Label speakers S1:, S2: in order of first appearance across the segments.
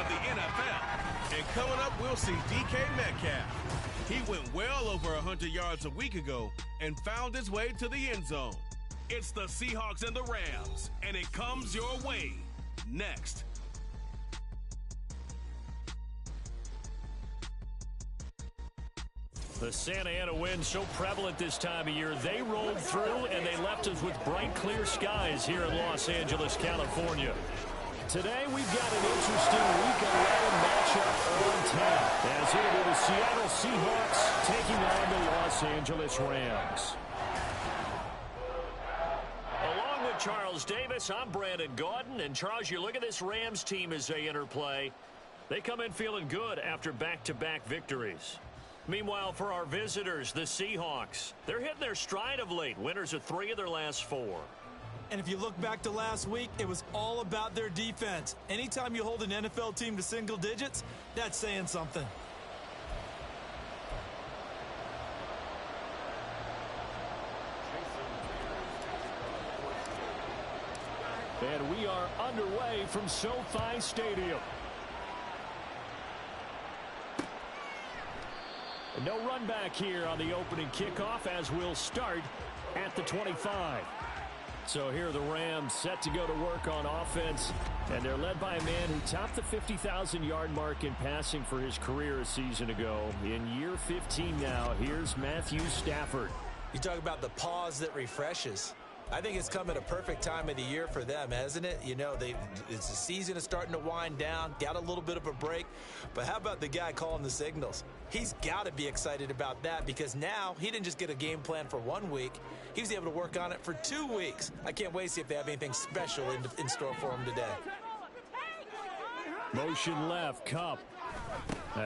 S1: of the NFL. And coming up, we'll see DK Metcalf. He went well over 100 yards a week ago and found his way to the end zone. It's the Seahawks and the Rams, and it comes your way next.
S2: The Santa Ana wind so prevalent this time of year. They rolled through, and they left us with bright, clear skies here in Los Angeles, California. Today, we've got an interesting Week 11 matchup on tap, as it will be the Seattle Seahawks taking on the Los Angeles Rams. Along with Charles Davis, I'm Brandon Gaudin. And, Charles, you look at this Rams team as they interplay. They come in feeling good after back-to-back victories. Meanwhile, for our visitors, the Seahawks, they're hitting their stride of late. Winners of 3 of their last 4.
S3: And if you look back to last week, it was all about their defense. Anytime you hold an NFL team to single digits, that's saying something.
S2: And we are underway from SoFi Stadium. No run back here on the opening kickoff, as we'll start at the 25. So here are the Rams set to go to work on offense, and they're led by a man who topped the 50,000-yard mark in passing for his career a season ago. In year 15 now, here's Matthew Stafford.
S3: You talk about the pause that refreshes. I think it's come at a perfect time of the year for them, hasn't it? You know, it's the season is starting to wind down, got a little bit of a break. But how about the guy calling the signals? He's got to be excited about that, because now he didn't just get a game plan for 1 week. He was able to work on it for 2 weeks. I can't wait to see if they have anything special in store for him today.
S2: Motion left, Kupp.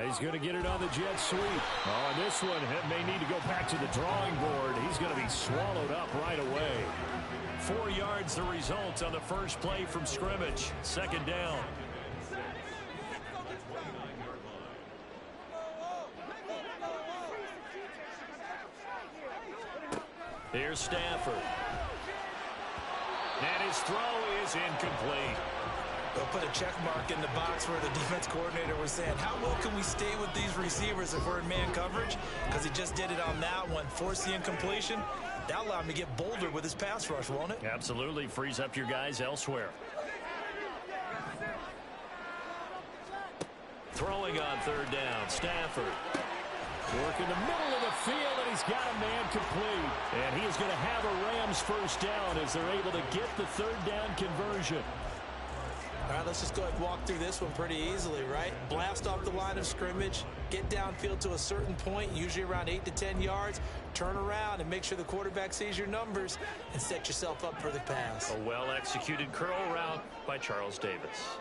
S2: He's going to get it on the jet sweep. Oh, and this one may need to go back to the drawing board. He's going to be swallowed up right away. 4 yards the result on the first play from scrimmage. Second down. Here's Stafford. And his throw is incomplete.
S3: They'll put a check mark in the box where the defense coordinator was saying, how well can we stay with these receivers if we're in man coverage? Because he just did it on that one, forced the incompletion. That'll allow him to get bolder with his pass rush, won't it?
S2: Absolutely. Frees up your guys elsewhere. Throwing on third down, Stafford. Work in the middle of the field, and he's got a man complete. And he is going to have a Rams first down as they're able to get the third down conversion.
S3: All right, let's just go ahead and walk through this one pretty easily, right? Blast off the line of scrimmage, get downfield to a certain point, usually around 8 to 10 yards, turn around and make sure the quarterback sees your numbers and set yourself up for the pass.
S2: A well-executed curl route by Charles Davis.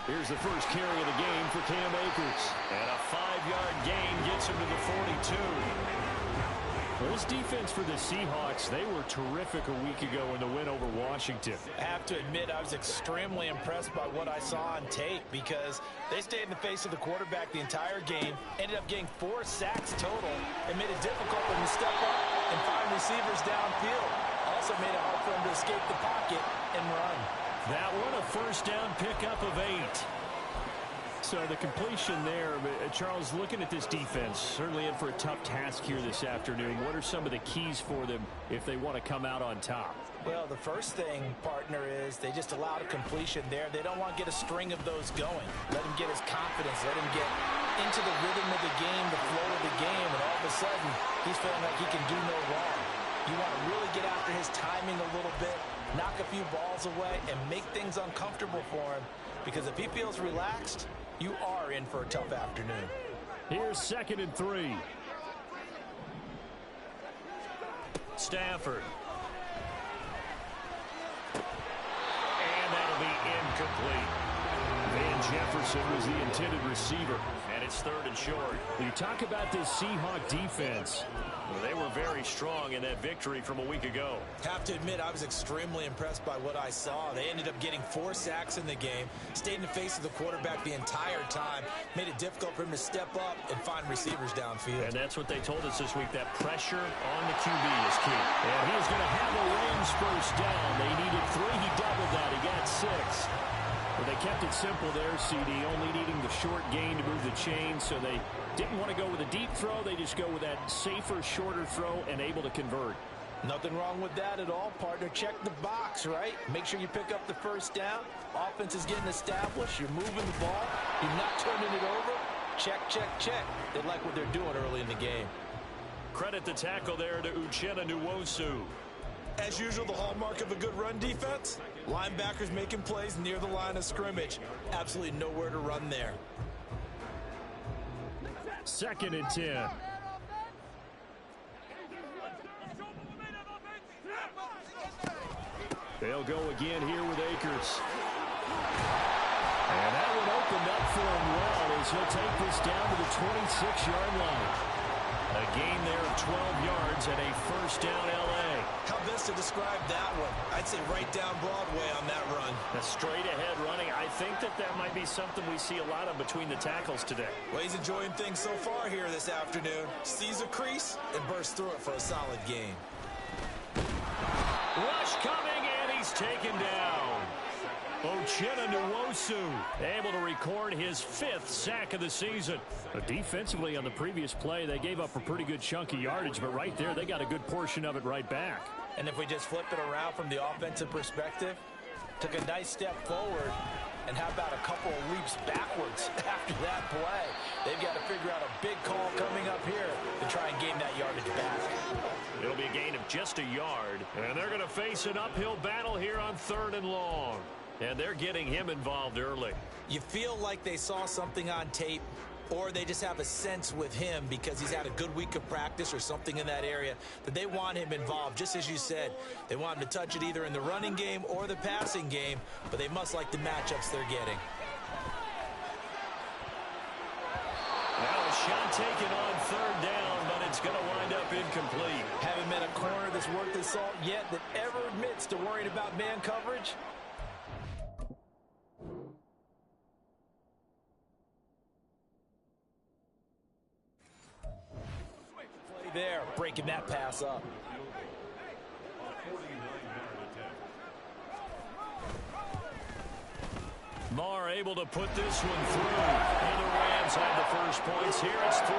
S2: Here's the first carry of the game for Cam Akers. And a 5-yard gain gets him to the 42. Well, this defense for the Seahawks, they were terrific a week ago in the win over Washington.
S3: I have to admit, I was extremely impressed by what I saw on tape, because they stayed in the face of the quarterback the entire game, ended up getting 4 sacks total, and made it difficult for him to step up and find receivers downfield. Also made it hard for him to escape the pocket and run.
S2: That one, a first down pickup of 8. So the completion there, Charles, looking at this defense, certainly in for a tough task here this afternoon. What are some of the keys for them if they want to come out on top?
S3: Well, the first thing, partner, is they just allowed a completion there. They don't want to get a string of those going. Let him get his confidence. Let him get into the rhythm of the game, the flow of the game, and all of a sudden, he's feeling like he can do no wrong. You want to really get after his timing a little bit, knock a few balls away, and make things uncomfortable for him. Because if he feels relaxed, you are in for a tough afternoon.
S2: Here's 2nd and 3. Stafford. And that'll be incomplete. Van Jefferson was the intended receiver. And it's 3rd and short. You talk about this Seahawk defense. Well, they were very strong in that victory from a week ago.
S3: Have to admit, I was extremely impressed by what I saw. They ended up getting 4 sacks in the game, stayed in the face of the quarterback the entire time, made it difficult for him to step up and find receivers downfield.
S2: And that's what they told us this week, that pressure on the QB is key. And he's going to have a Rams first down. They needed 3. He doubled that. He got 6. Well, they kept it simple there, CD, only needing the short gain to move the chain, so they didn't want to go with a deep throw. They just go with that safer, shorter throw and able to convert.
S3: Nothing wrong with that at all, partner. Check the box, right? Make sure you pick up the first down. Offense is getting established. You're moving the ball. You're not turning it over. Check, check, check. They like what they're doing early in the game.
S2: Credit the tackle there to Uchenna Nwosu.
S3: As usual, the hallmark of a good run defense, linebackers making plays near the line of scrimmage. Absolutely nowhere to run there.
S2: 2nd and 10. They'll go again here with Akers. And that one opened up for him well as he'll take this down to the 26-yard line. A gain there of 12 yards and a first down L.A.
S3: How best to describe that one? I'd say right down Broadway on that run.
S2: A straight-ahead running. I think that might be something we see a lot of between the tackles today.
S3: Well, he's enjoying things so far here this afternoon. Sees a crease and bursts through it for a solid gain.
S2: Rush coming, and he's taken down. Uchenna Nwosu able to record his 5th sack of the season. Defensively on the previous play, they gave up a pretty good chunk of yardage, but right there, they got a good portion of it right back.
S3: And if we just flip it around from the offensive perspective, took a nice step forward, and how about a couple of leaps backwards after that play? They've got to figure out a big call coming up here to try and gain that yardage back.
S2: It'll be a gain of just a yard, and they're going to face an uphill battle here on 3rd and long. And they're getting him involved early.
S3: You feel like they saw something on tape, or they just have a sense with him because he's had a good week of practice or something in that area that they want him involved. Just as you said, they want him to touch it either in the running game or the passing game, but they must like the matchups they're getting.
S2: Now a shot taken on 3rd down, but it's going to wind up incomplete.
S3: Haven't met a corner that's worth his salt yet that ever admits to worrying about man coverage. There, breaking that pass up.
S2: Marr able to put this one through. And the Rams have the first points here. It's 3-0.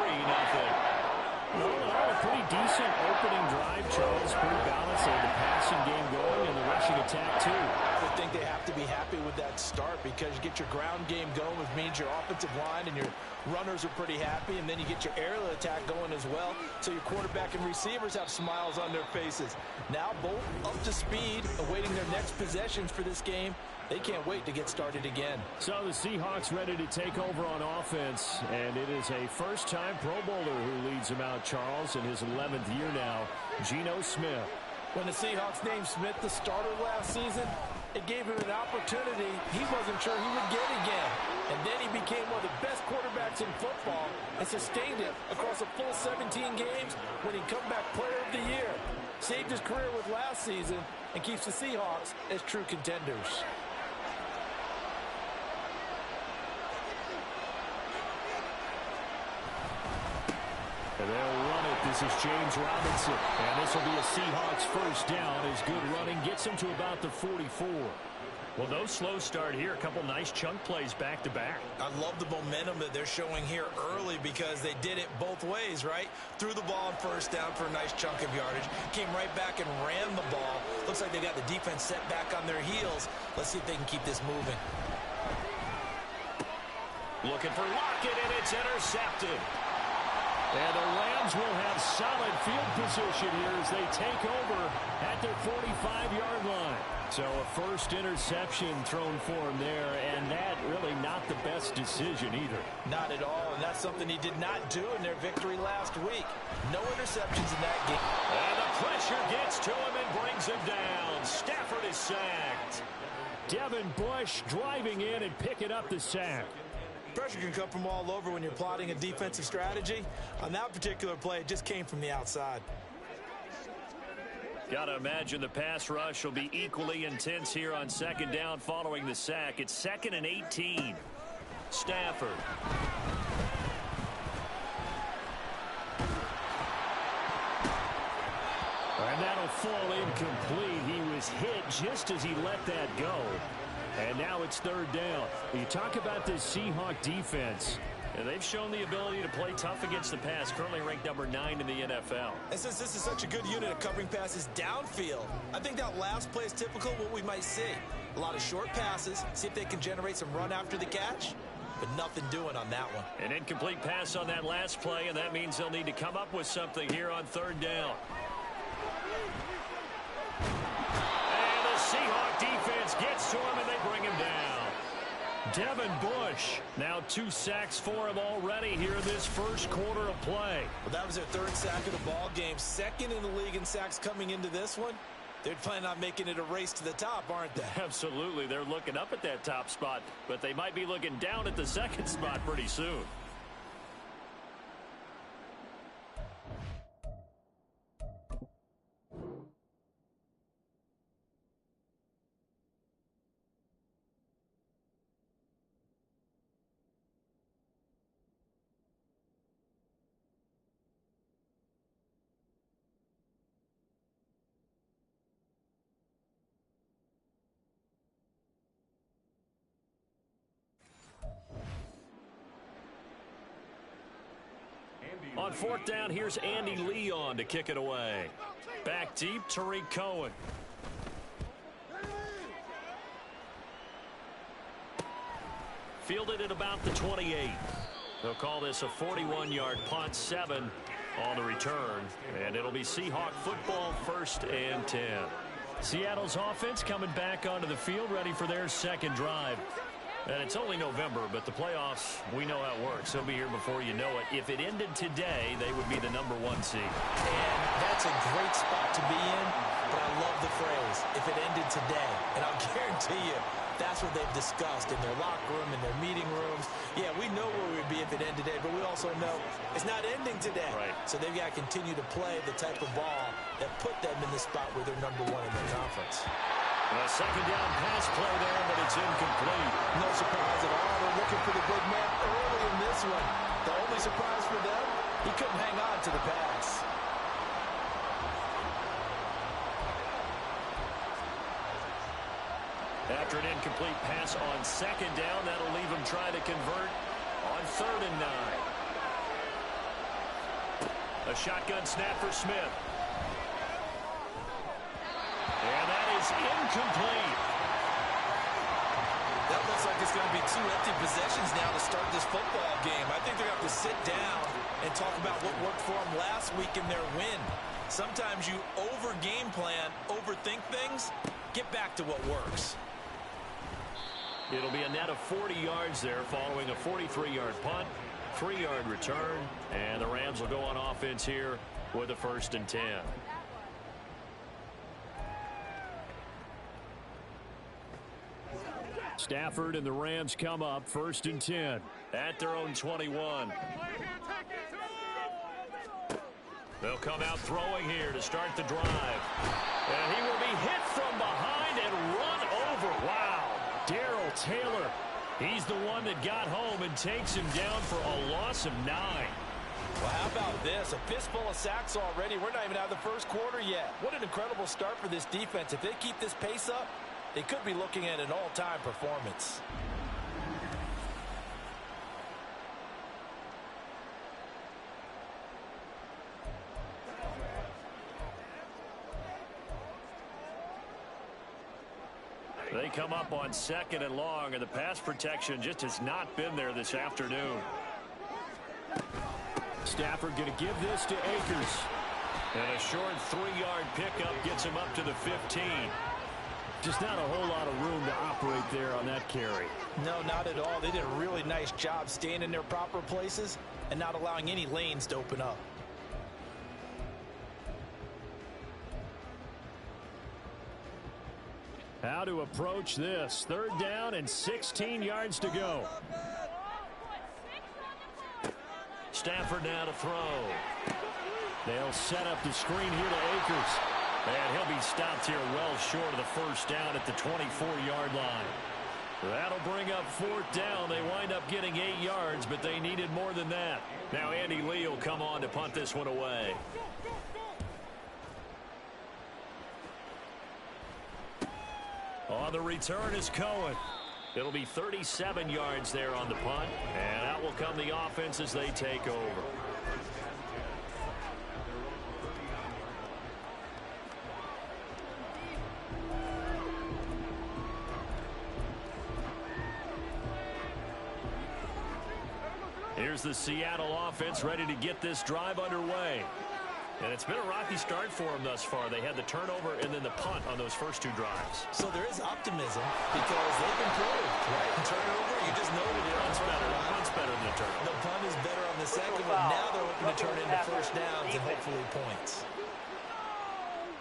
S2: All in all, a pretty decent opening drive, Charles. Pretty balanced. They had the passing game going and the rushing attack, too.
S3: I would think they have to be happy with that start because you get your ground game going, which means your offensive line and your runners are pretty happy, and then you get your aerial attack going as well, so your quarterback and receivers have smiles on their faces. Now both up to speed, awaiting their next possessions for this game. They can't wait to get started again.
S2: So the Seahawks ready to take over on offense, and it is a first-time Pro Bowler who leads them out, Charles, in his 11th year now, Geno Smith.
S3: When the Seahawks named Smith the starter last season, it gave him an opportunity he wasn't sure he would get again. And then he became one of the best quarterbacks in football and sustained it across a full 17 games when he come back player of the year. Saved his career with last season and keeps the Seahawks as true contenders.
S2: And they'll run it. This is James Robinson. And this will be a Seahawks first down as good running gets him to about the 44. Well, no slow start here. A couple nice chunk plays back-to-back.
S3: I love the momentum that they're showing here early because they did it both ways, right? Threw the ball on first down for a nice chunk of yardage. Came right back and ran the ball. Looks like they got the defense set back on their heels. Let's see if they can keep this moving.
S2: Looking for Lockett, and it's intercepted. And the Rams will have solid field position here as they take over at their 45-yard line. So a first interception thrown for him there, and that really not the best decision either.
S3: Not at all, and that's something he did not do in their victory last week. No interceptions in that game.
S2: And the pressure gets to him and brings him down. Stafford is sacked. Devin Bush driving in and picking up the sack.
S3: Pressure can come from all over when you're plotting a defensive strategy. On that particular play, it just came from the outside.
S2: Got to imagine the pass rush will be equally intense here on second down following the sack. It's 2nd and 18. Stafford. And that'll fall incomplete. He was hit just as he let that go. And now it's third down. You talk about this Seahawk defense. And they've shown the ability to play tough against the pass, currently ranked number 9 in the NFL.
S3: And since this is such a good unit at covering passes downfield, I think that last play is typical of what we might see. A lot of short passes, see if they can generate some run after the catch, but nothing doing on that one.
S2: An incomplete pass on that last play, and that means they'll need to come up with something here on third down. And the Seahawk defense gets to him, and they bring him down. Devin Bush, now 2 sacks for him already here in this first quarter of play.
S3: Well, that was their 3rd sack of the ball game, 2nd in the league in sacks coming into this one. They're planning on making it a race to the top, aren't they?
S2: Absolutely. They're looking up at that top spot, but they might be looking down at the 2nd spot pretty soon. On 4th down, here's Andy Leon to kick it away. Back deep, Tariq Cohen. Fielded at about the 28. They'll call this a 41-yard punt, 7 on the return. And it'll be Seahawk football, 1st and 10. Seattle's offense coming back onto the field, ready for their 2nd drive. And it's only November, but the playoffs, we know how it works. They'll be here before you know it. If it ended today, they would be the number 1 seed.
S3: And that's a great spot to be in, but I love the phrase, if it ended today. And I'll guarantee you, that's what they've discussed in their locker room, in their meeting rooms. Yeah, we know where we would be if it ended today, but we also know it's not ending today.
S2: Right.
S3: So they've got to continue to play the type of ball that put them in the spot where they're number 1 in their conference.
S2: A 2nd down pass play there, but it's incomplete.
S3: No surprise at all. They're looking for the big man early in this one. The only surprise for them, he couldn't hang on to the pass.
S2: After an incomplete pass on 2nd down, that'll leave him trying to convert on 3rd and 9. A shotgun snap for Smith. And that is incomplete.
S3: That looks like it's going to be 2 empty possessions now to start this football game. I think they're going to have to sit down and talk about what worked for them last week in their win. Sometimes you over-game plan, overthink things, get back to what works.
S2: It'll be a net of 40 yards there following a 43-yard punt, 3-yard return, and the Rams will go on offense here with a 1st and 10. Stafford and the Rams come up 1st and 10 at their own 21. They'll come out throwing here to start the drive. And he will be hit from behind and run over. Wow. Darrell Taylor, he's the one that got home and takes him down for a loss of 9.
S3: Well, how about this? A fistful of sacks already. We're not even out of the first quarter yet. What an incredible start for this defense. If they keep this pace up, they could be looking at an all-time performance.
S2: They come up on 2nd and long, and the pass protection just has not been there this afternoon. Stafford going to give this to Akers. And a short 3-yard pickup gets him up to the 15. Just not a whole lot of room to operate there on that carry.
S3: No, not at all. They did a really nice job staying in their proper places and not allowing any lanes to open up.
S2: How to approach this. 3rd down and 16 yards to go. Stafford now to throw. They'll set up the screen here to Akers. And he'll be stopped here well short of the 1st down at the 24-yard line. That'll bring up 4th down. They wind up getting 8 yards, but they needed more than that. Now Andy Lee will come on to punt this one away. On the return is Cohen. It'll be 37 yards there on the punt, and out will come the offense as they take over. Here's the Seattle offense ready to get this drive underway. And it's been a rocky start for them thus far. They had the turnover and then the punt on those first two drives.
S3: So there is optimism because they've improved, right? Turnover, you just noted it.
S2: Punt's better than the turnover.
S3: The punt is better on the second one. Now they're hoping to turn into first downs and hopefully points.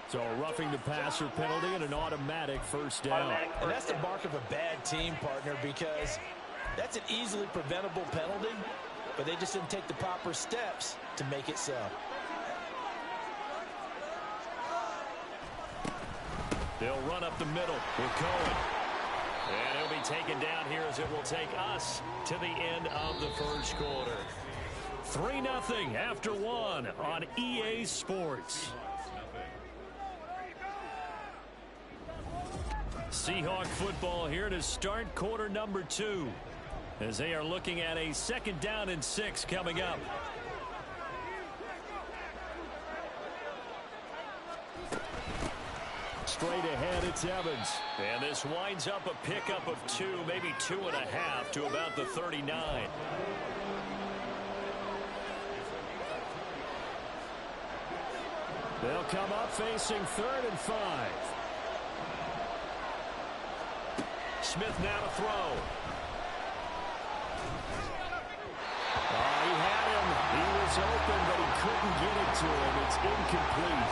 S2: So a roughing the passer penalty and an automatic first down.
S3: And that's the mark of a bad team, partner, because that's an easily preventable penalty, but they just didn't take the proper steps to make it so.
S2: They'll run up the middle with Cohen. And he'll be taken down here as it will take us to the end of the first quarter. 3-0 after one on EA Sports. Seahawk football here to start quarter number 2 as they are looking at a 2nd down and 6 coming up. Straight ahead, it's Evans. And this winds up a pickup of 2, maybe 2.5 to about the 39. They'll come up facing 3rd and 5. Smith now to throw. He had him. He was open, but he couldn't get it to him. It's incomplete.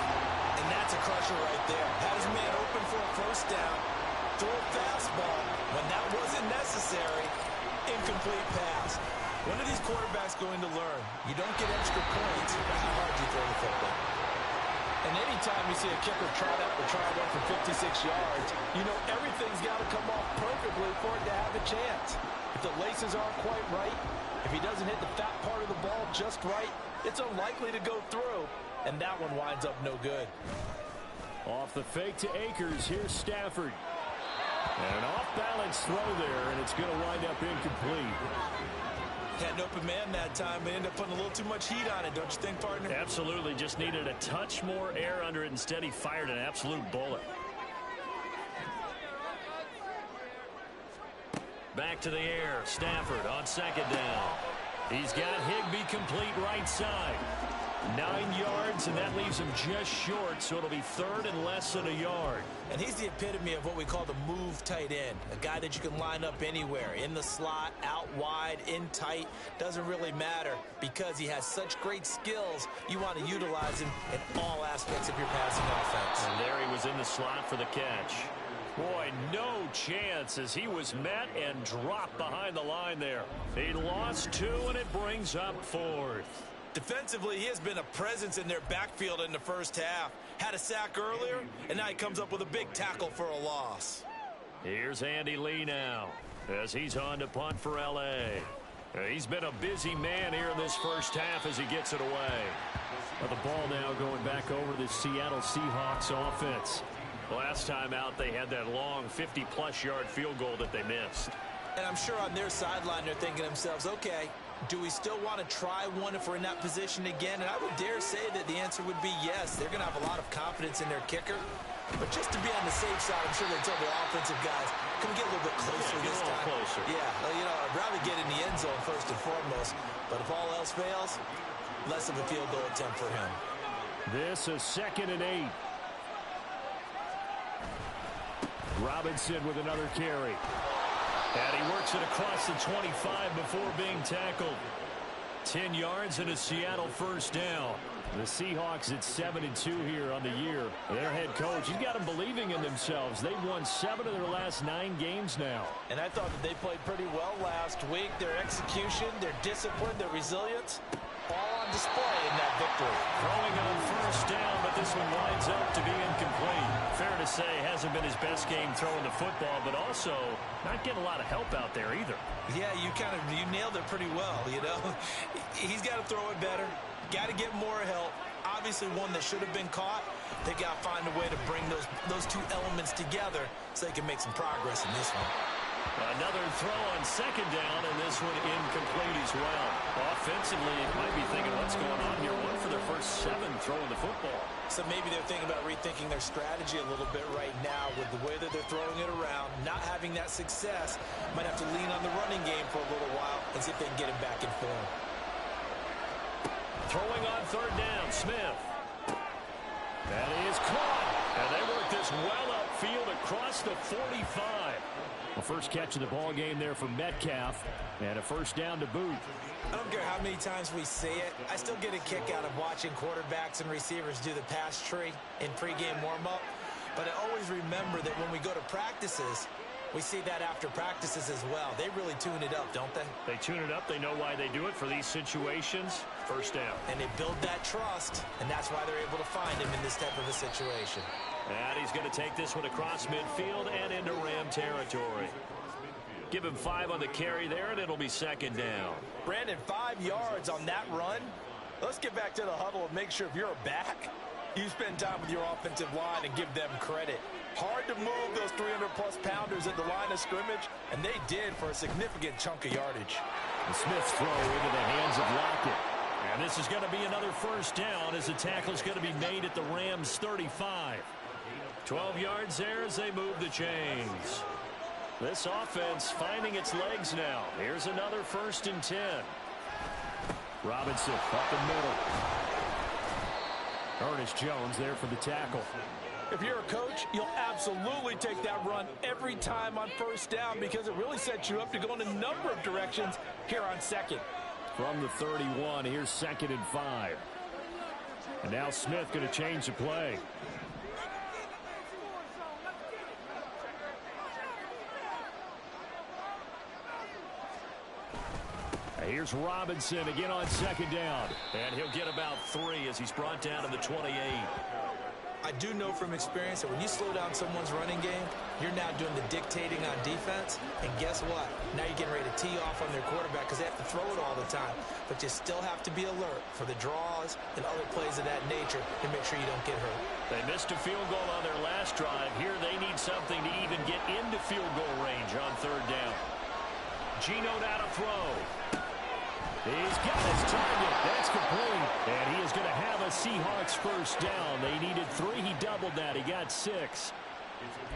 S3: And that's a crusher right there. Had his man open for a first down. Throw a fastball. When that wasn't necessary, incomplete pass. When are these quarterbacks going to learn? You don't get extra points by how hard you throw the football. And anytime you see a kicker trot up or try to run for 56 yards, you know everything's got to come off perfectly for it to have a chance. If the laces aren't quite right, if he doesn't hit the fat part of the ball just right, it's unlikely to go through. And that one winds up no good.
S2: Off the fake to Akers, here's Stafford. And an off-balance throw there, and it's going to wind up incomplete.
S3: Had an open man that time, but ended up putting a little too much heat on it, don't you think, partner?
S2: Absolutely. Just needed a touch more air under it. Instead, he fired an absolute bullet. Back to the air. Stafford on 2nd down. He's got Higbee complete right side. 9 yards, and that leaves him just short, so it'll be 3rd and less than a yard.
S3: And he's the epitome of what we call the move tight end, a guy that you can line up anywhere, in the slot, out wide, in tight, doesn't really matter because he has such great skills. You want to utilize him in all aspects of your passing offense.
S2: And there he was in the slot for the catch. Boy, no chance as he was met and dropped behind the line there. He lost 2, and it brings up 4th.
S3: Defensively, he has been a presence in their backfield in the first half. Had a sack earlier, and now he comes up with a big tackle for a loss.
S2: Here's Andy Lee now as he's on to punt for L.A. He's been a busy man here in this first half as he gets it away. Well, the ball now going back over to the Seattle Seahawks offense. Last time out, they had that long 50-plus yard field goal that they missed.
S3: And I'm sure on their sideline they're thinking to themselves, okay, do we still want to try one if we're in that position again? And I would dare say that the answer would be yes. They're going to have a lot of confidence in their kicker. But just to be on the safe side, I'm sure they tell the offensive guys, can we get a little bit closer this time?
S2: Closer.
S3: Yeah, well, you know, I'd rather get in the end zone first and foremost. But if all else fails, less of a field goal attempt for him.
S2: This is 2nd and 8. Robinson with another carry. And he works it across the 25 before being tackled. 10 yards and a Seattle first down. The Seahawks at 7-2 here on the year. Their head coach, he's got them believing in themselves. They've won 7 of their last 9 games now.
S3: And I thought that they played pretty well last week. Their execution, their discipline, their resilience, all on display in that victory.
S2: Throwing on first down, but this one winds up to be incomplete. Fair to say, hasn't been his best game throwing the football, but also not getting a lot of help out there either.
S3: Yeah, you nailed it pretty well, you know. He's got to throw it better. Got to get more help. obviously one that should have been caught. They got to find a way to bring those two elements together so they can make some progress in this one.
S2: Another throw on second down, and this one incomplete as well. Offensively, you might be thinking, what's going on here? One for their first 7 throwing the football.
S3: So maybe they're thinking about rethinking their strategy a little bit right now with the way that they're throwing it around, not having that success. Might have to lean on the running game for a little while and see if they can get him back in form.
S2: Throwing on third down, Smith. That is caught. And they work this well upfield across the 45. The first catch of the ball game there for Metcalf, and a first down to boot.
S3: I don't care how many times we say it, I still get a kick out of watching quarterbacks and receivers do the pass tree in pregame warm-up. But I always remember that when we go to practices, we see that after practices as well. They really tune it up, don't they?
S2: They tune it up. They know why they do it for these situations. First down.
S3: And they build that trust, and that's why they're able to find him in this type of a situation.
S2: And he's going to take this one across midfield and into Ram territory. Give him 5 on the carry there, and it'll be second down.
S3: Brandon, 5 yards on that run. Let's get back to the huddle and make sure if you're a back, you spend time with your offensive line and give them credit. Hard to move those 300-plus pounders at the line of scrimmage, and they did for a significant chunk of yardage.
S2: The Smith's throw into the hands of Lockett. And this is going to be another first down as the tackle is going to be made at the Rams' 35. 12 yards there as they move the chains. This offense finding its legs now. Here's another 1st and 10. Robinson up the middle. Ernest Jones there for the tackle.
S3: If you're a coach, you'll absolutely take that run every time on first down because it really sets you up to go in a number of directions here on second.
S2: From the 31, here's 2nd and 5. And now Smith going to change the play. Here's Robinson again on 2nd down. And he'll get about 3 as he's brought down to the 28.
S3: I do know from experience that when you slow down someone's running game, you're now doing the dictating on defense. And guess what? Now you're getting ready to tee off on their quarterback because they have to throw it all the time. But you still have to be alert for the draws and other plays of that nature to make sure you don't get hurt.
S2: They missed a field goal on their last drive. Here they need something to even get into field goal range on 3rd down. Geno now to throw. He's got his target. That's complete. And he is going to have a Seahawks first down. They needed 3. He doubled that. He got 6.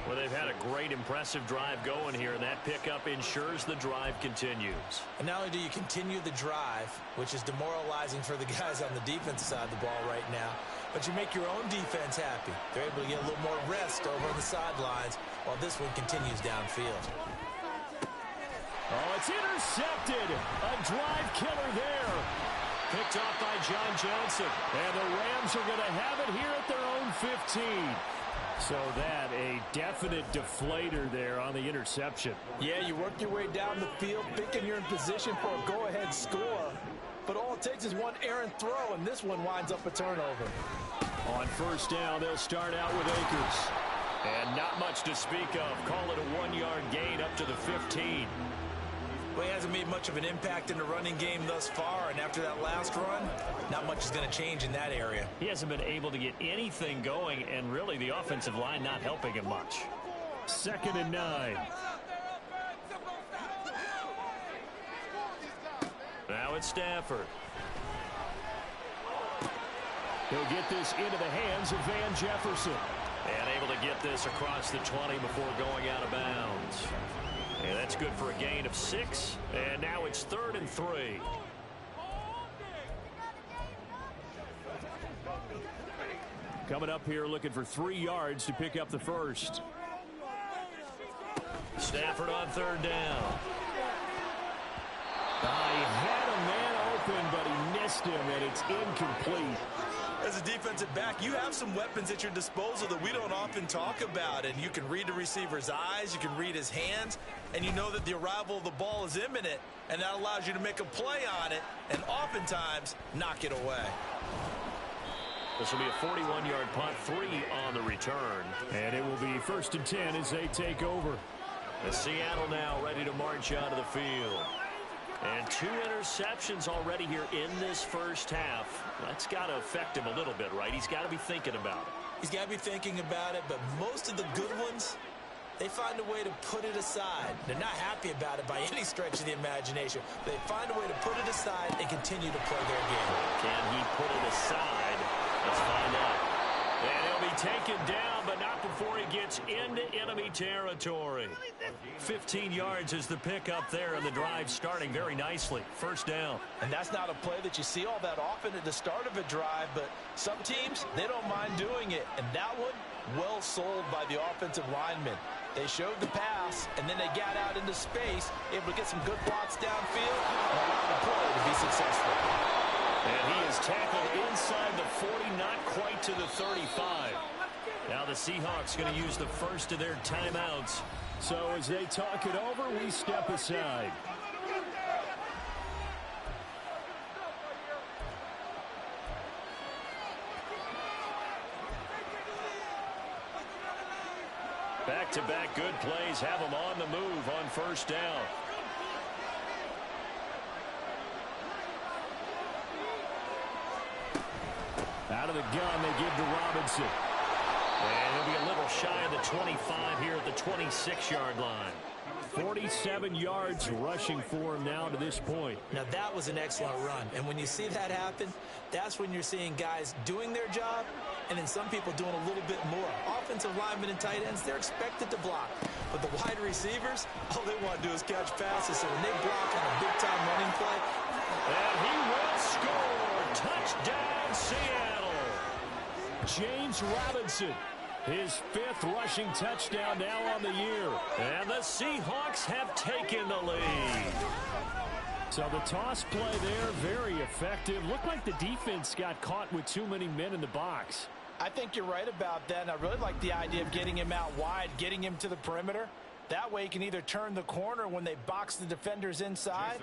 S2: Well, they've had a great, impressive drive going here, and that pickup ensures the drive continues.
S3: And not only do you continue the drive, which is demoralizing for the guys on the defensive side of the ball right now, but you make your own defense happy. They're able to get a little more rest over on the sidelines while this one continues downfield.
S2: Oh, it's intercepted. A drive killer there. Picked off by John Johnson. And the Rams are going to have it here at their own 15. So that a definite deflator there on the interception.
S3: Yeah, you work your way down the field thinking you're in position for a go-ahead score. But all it takes is one errant throw, and this one winds up a turnover.
S2: On first down, they'll start out with Akers. And not much to speak of. Call it a 1-yard gain up to the 15.
S3: Well, he hasn't made much of an impact in the running game thus far, and after that last run, not much is going to change in that area.
S2: He hasn't been able to get anything going, and really the offensive line not helping him much. 2nd and 9. Now it's Stafford. He'll get this into the hands of Van Jefferson. And able to get this across the 20 before going out of bounds. And that's good for a gain of 6. And now it's 3rd and 3. Coming up here looking for 3 yards to pick up the first. Stafford on 3rd down. He had a man open, but he missed him, and it's incomplete.
S3: As a defensive back, you have some weapons at your disposal that we don't often talk about, and you can read the receiver's eyes, you can read his hands, and you know that the arrival of the ball is imminent, and that allows you to make a play on it and oftentimes knock it away.
S2: This will be a 41-yard punt, 3 on the return. And it will be 1st and 10 as they take over. The Seattle now ready to march out of the field. And 2 interceptions already here in this first half. That's got to affect him a little bit, right? He's got to be thinking about it.
S3: He's got to be thinking about it, but most of the good ones, they find a way to put it aside. They're not happy about it by any stretch of the imagination. They find a way to put it aside and continue to play their game.
S2: Can he put it aside? Let's find out. And he'll be taken down, but not before he gets into enemy territory. 15 yards is the pickup there, and the drive starting very nicely. First down.
S3: And that's not a play that you see all that often at the start of a drive, but some teams, they don't mind doing it. And that one, well sold by the offensive lineman. They showed the pass, and then they got out into space, able to get some good blocks downfield, and allow the play to be successful.
S2: And he is tackled inside the 40, not quite to the 35. Now the Seahawks going to use the first of their timeouts. So as they talk it over, we step aside. Back-to-back good plays have them on the move on first down. Out of the gun, they give to Robinson. And he'll be a little shy of the 25 here at the 26-yard line. 47 yards rushing for him now to this point.
S3: Now, that was an excellent run. And when you see that happen, that's when you're seeing guys doing their job and then some people doing a little bit more. Offensive linemen and tight ends, they're expected to block. But the wide receivers, all they want to do is catch passes. So when they block on a big-time running play.
S2: And he will score. Touchdown, Seattle. James Robinson, his 5th rushing touchdown now on the year. And the Seahawks have taken the lead. So the toss play there, very effective. Looked like the defense got caught with too many men in the box.
S3: I think you're right about that, and I really like the idea of getting him out wide, getting him to the perimeter. That way you can either turn the corner when they box the defenders inside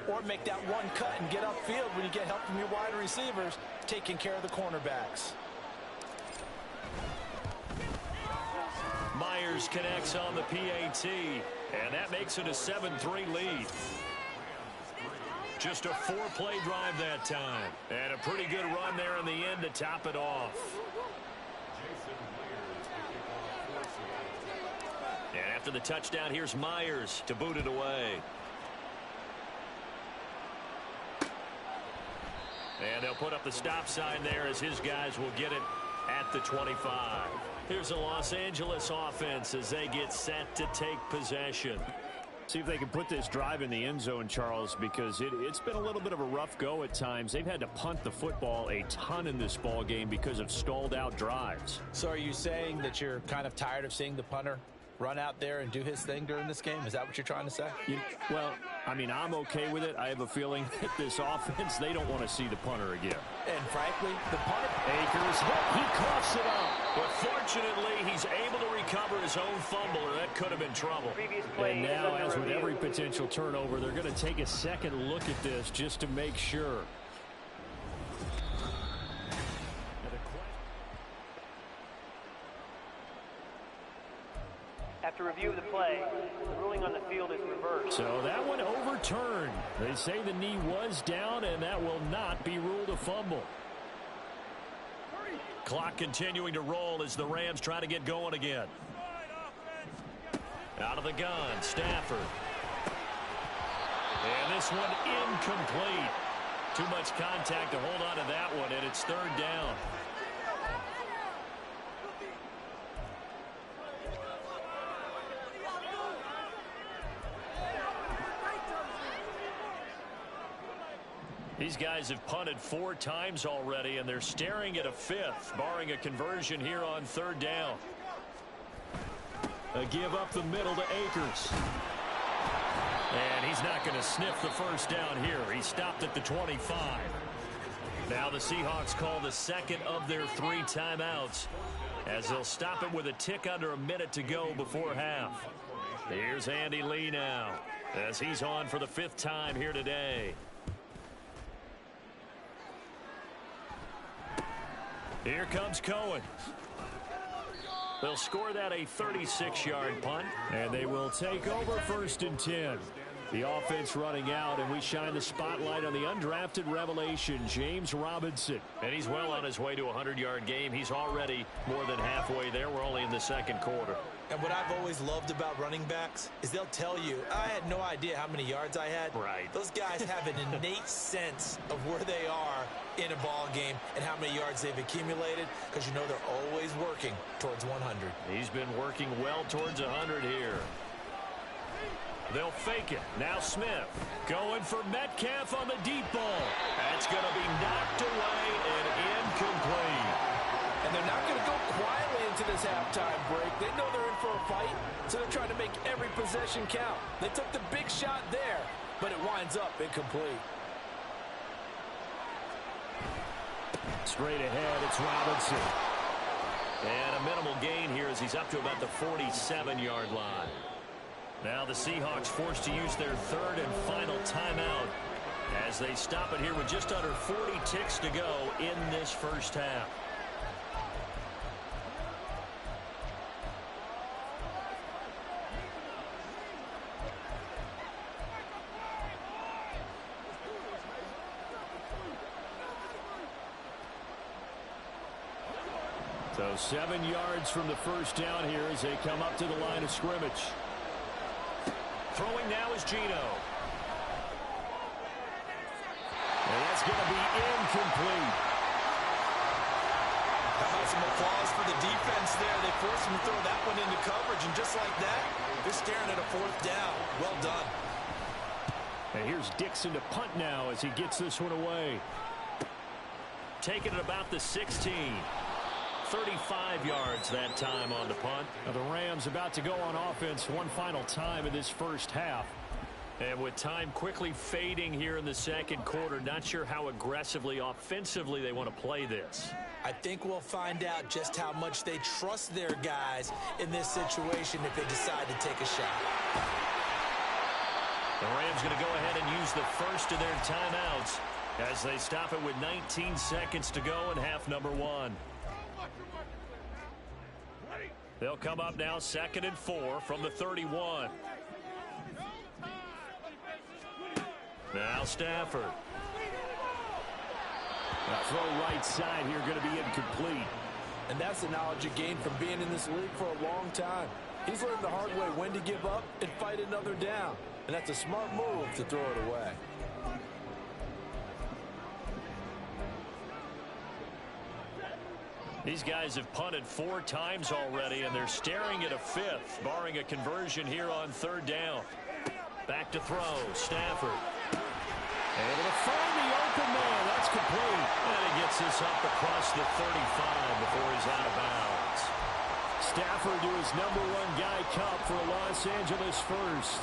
S3: or make that one cut and get upfield when you get help from your wide receivers taking care of the cornerbacks.
S2: Myers connects on the PAT, and that makes it a 7-3 lead. Just a 4-play drive that time. And a pretty good run there in the end to top it off. And after the touchdown, here's Myers to boot it away. And they'll put up the stop sign there as his guys will get it at the 25. Here's the Los Angeles offense as they get set to take possession. See if they can put this drive in the end zone, Charles, because it's been a little bit of a rough go at times. They've had to punt the football a ton in this ball game because of stalled out drives.
S3: So are you saying that you're kind of tired of seeing the punter run out there and do his thing during this game? Is that what you're trying to say?
S2: Well, I mean, I'm okay with it. I have a feeling that this offense, they don't want to see the punter again.
S3: And frankly, the punter,
S2: Akers, he coughs it up. But fortunately, he's able to recover his own fumble, or that could have been trouble. And now, as with every potential turnover, they're going to take a second look at this just to make sure.
S4: After review of the play, the ruling on the field is reversed.
S2: So that one overturned. They say the knee was down, and that will not be ruled a fumble. Clock continuing to roll as the Rams try to get going again. Out of the gun, Stafford. And this one incomplete. Too much contact to hold on to that one, and it's 3rd down. These guys have punted 4 times already, and they're staring at a 5th, barring a conversion here on 3rd down. A give up the middle to Akers. And he's not going to sniff the first down here. He stopped at the 25. Now the Seahawks call the second of their 3 timeouts as they'll stop it with a tick under a minute to go before half. Here's Andy Lee now as he's on for the 5th time here today. Here comes Cohen. They'll score that a 36-yard punt, and they will take over 1st and 10. The offense running out, and we shine the spotlight on the undrafted revelation, James Robinson.
S5: And he's well on his way to a 100-yard game. He's already more than halfway there. We're only in the second quarter.
S3: And what I've always loved about running backs is they'll tell you, I had no idea how many yards I had.
S5: Right.
S3: Those guys have an innate sense of where they are in a ball game and how many yards they've accumulated, because you know they're always working towards 100.
S5: He's been working well towards 100 here.
S2: They'll fake it. Now Smith going for Metcalf on the deep ball. That's going to be knocked away and incomplete.
S3: And they're not going to go quietly into this halftime break. They know they're in for a fight, so they're trying to make every possession count. They took the big shot there, but it winds up incomplete.
S2: Straight ahead, it's Robinson.
S5: And a minimal gain here as he's up to about the 47-yard line. Now the Seahawks forced to use their third and final timeout as they stop it here with just under 40 ticks to go in this first half.
S2: So 7 yards from the first down here as they come up to the line of scrimmage.
S5: Throwing now is Geno.
S2: And that's going to be incomplete.
S3: How about some applause for the defense there? They forced him to throw that one into coverage, and just like that, they're staring at a fourth down. Well done.
S2: And here's Dixon to punt now as he gets this one away.
S5: Taking it about the 16. 35 yards that time on the punt.
S2: Now the Rams about to go on offense one final time in this first half.
S5: And with time quickly fading here in the second quarter, not sure how aggressively, offensively they want to play this.
S3: I think we'll find out just how much they trust their guys in this situation if they decide to take a shot.
S5: The Rams going to go ahead and use the first of their timeouts as they stop it with 19 seconds to go in half number one. They'll come up now 2nd and 4 from the 31. Now Stafford.
S2: Now throw right side here going to be incomplete.
S3: And that's the knowledge you gain from being in this league for a long time. He's learned the hard way when to give up and fight another down. And that's a smart move to throw it away.
S5: These guys have punted 4 times already, and they're staring at a 5th, barring a conversion here on 3rd down. Back to throw, Stafford.
S2: Able to find the open man. That's complete.
S5: And he gets this up across the 35 before he's out of bounds.
S2: Stafford to his #1 guy Cup for Los Angeles first.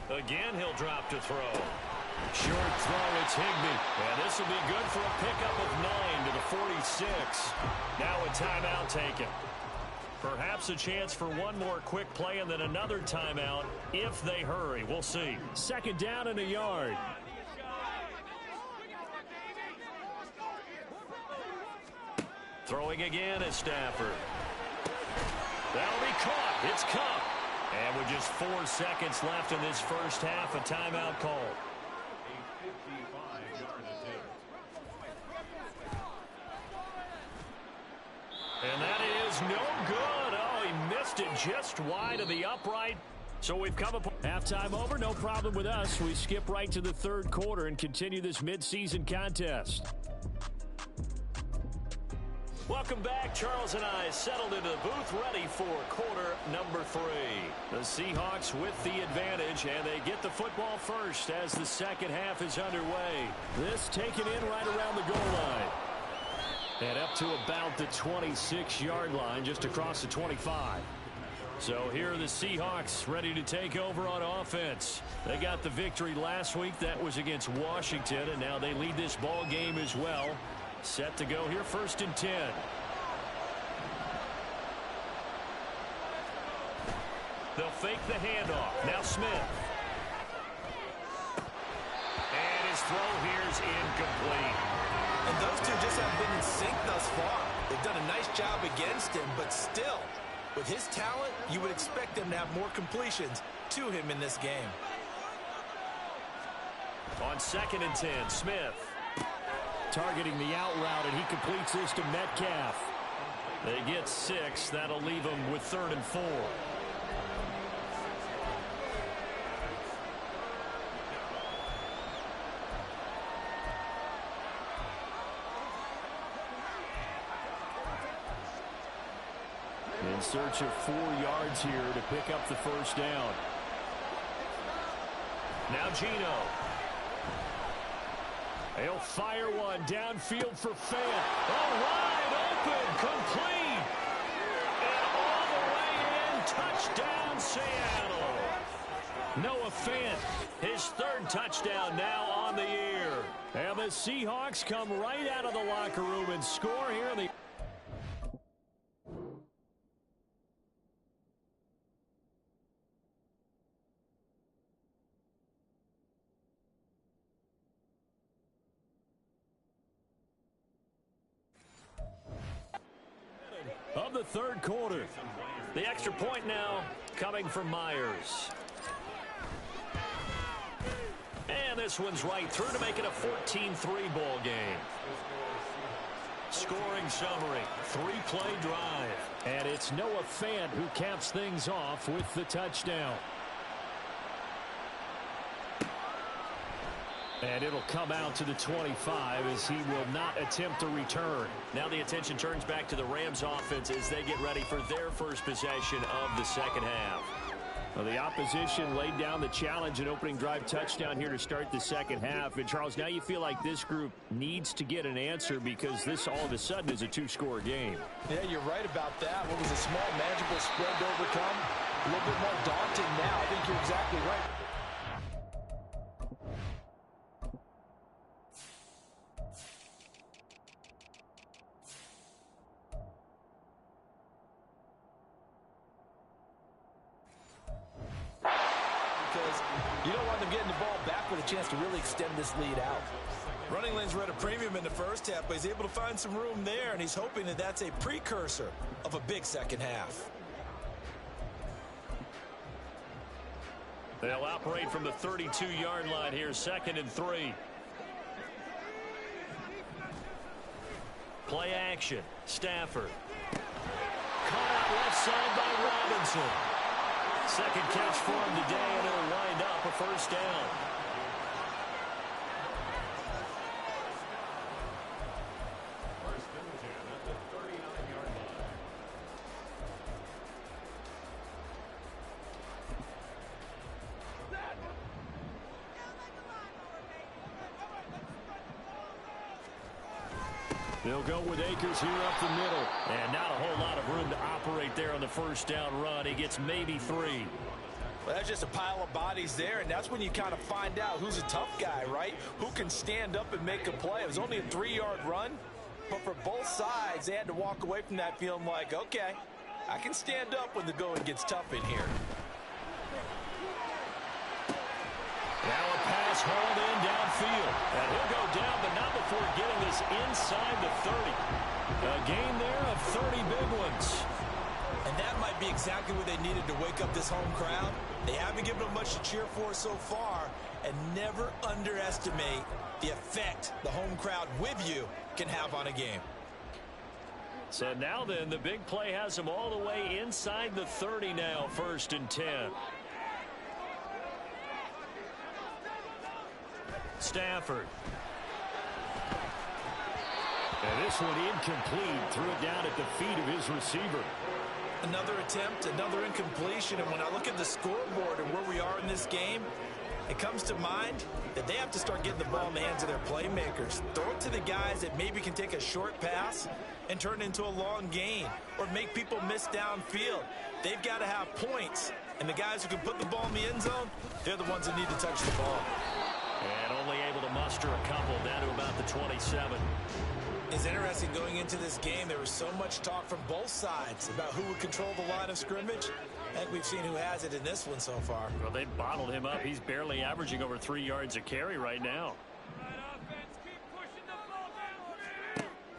S5: Again, he'll drop to throw.
S2: Short throw, it's Higbee.
S5: And this will be good for a pickup of 9 to the 46. Now a timeout taken. Perhaps a chance for one more quick play and then another timeout if they hurry. We'll see.
S2: 2nd down and a yard.
S5: Throwing again is Stafford. That'll be caught. It's Cup. And with just 4 seconds left in this first half, a timeout call. And that is no good. Oh, he missed it just wide of the upright. So we've come up.
S2: Halftime over, no problem with us. We skip right to the 3rd quarter and continue this midseason contest.
S5: Welcome back. Charles and I settled into the booth ready for quarter number 3. The Seahawks with the advantage, and they get the football first as the second half is underway.
S2: This taken in right around the goal line. And up to about the 26-yard line, just across the 25.
S5: So here are the Seahawks ready to take over on offense. They got the victory last week. That was against Washington, and now they lead this ball game as well. Set to go here, 1st and 10. They'll fake the handoff. Now Smith. his throw here's incomplete.
S3: And those two just haven't been in sync thus far. They've done a nice job against him, but still, with his talent, you would expect them to have more completions to him in this game.
S5: On 2nd and 10, Smith.
S2: Targeting the out route, and he completes this to Metcalf.
S5: They get 6. That'll leave them with 3rd and 4.
S2: In search of 4 yards here to pick up the first down.
S5: Now Gino.
S2: He'll fire one downfield for Fant. Oh, wide open, complete. And all the way in, touchdown Seattle. Noah Fant,
S5: His 3rd touchdown now on the year.
S2: and the Seahawks come right out of the locker room and score here in the... of the 3rd quarter.
S5: The extra point now coming from Myers. And this one's right through to make it a 14-3 ball game. Scoring summary, 3-play drive.
S2: And it's Noah Fant who caps things off with the touchdown. And it'll come out to the 25 as he will not attempt to return.
S5: Now the attention turns back to the Rams offense as they get ready for their first possession of the second half.
S2: Well, the opposition laid down the challenge and opening drive touchdown here to start the second half. And Charles, now you feel like this group needs to get an answer because this all of a sudden is a 2-score game.
S3: Yeah, you're right about that. What was a small, manageable spread to overcome? A little bit more daunting now. I think you're exactly right. You don't want them getting the ball back with a chance to really extend this lead out. Running lanes were at a premium in the first half, but he's able to find some room there, and he's hoping that that's a precursor of a big second half.
S5: They'll operate from the 32-yard line here, 2nd and 3. Play action. Stafford. Caught out left side by Robinson. Second catch for him today, and it'll wind up a first down.
S2: They'll go with Akers here up the middle.
S5: And not a whole lot of room to operate there on the first down run. He gets maybe 3.
S3: Well, that's just a pile of bodies there, and that's when you kind of find out who's a tough guy, right? Who can stand up and make a play. It was only a 3-yard run, but for both sides, they had to walk away from that feeling like, okay, I can stand up when the going gets tough in here.
S5: Now a pass hauled in downfield. And he'll go down, but not before getting this inside the 30.
S2: A gain there of 30 big ones.
S3: And that might be exactly what they needed to wake up this home crowd. They haven't given them much to cheer for so far, and never underestimate the effect the home crowd with you can have on a game.
S5: So now then, the big play has them all the way inside the 30 now, 1st and 10. Stafford.
S2: And this one incomplete. Threw it down at the feet of his receiver.
S3: Another attempt, another incompletion, and when I look at the scoreboard and where we are in this game, it comes to mind that they have to start getting the ball in the hands of their playmakers. Throw it to the guys that maybe can take a short pass and turn it into a long gain or make people miss downfield. They've got to have points, and the guys who can put the ball in the end zone, they're the ones that need to touch the ball.
S5: And only able to muster a couple down to about the 27.
S3: It's interesting going into this game. There was so much talk from both sides about who would control the line of scrimmage. I think we've seen who has it in this one so far.
S5: Well, they bottled him up. He's barely averaging over 3 yards a carry right now.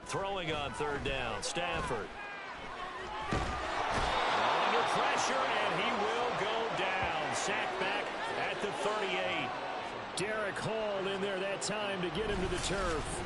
S5: Throwing on third down, Stafford. Under pressure, and he will go down. Sacked back at the 38.
S2: Derek Hall in there that time to get him to the turf.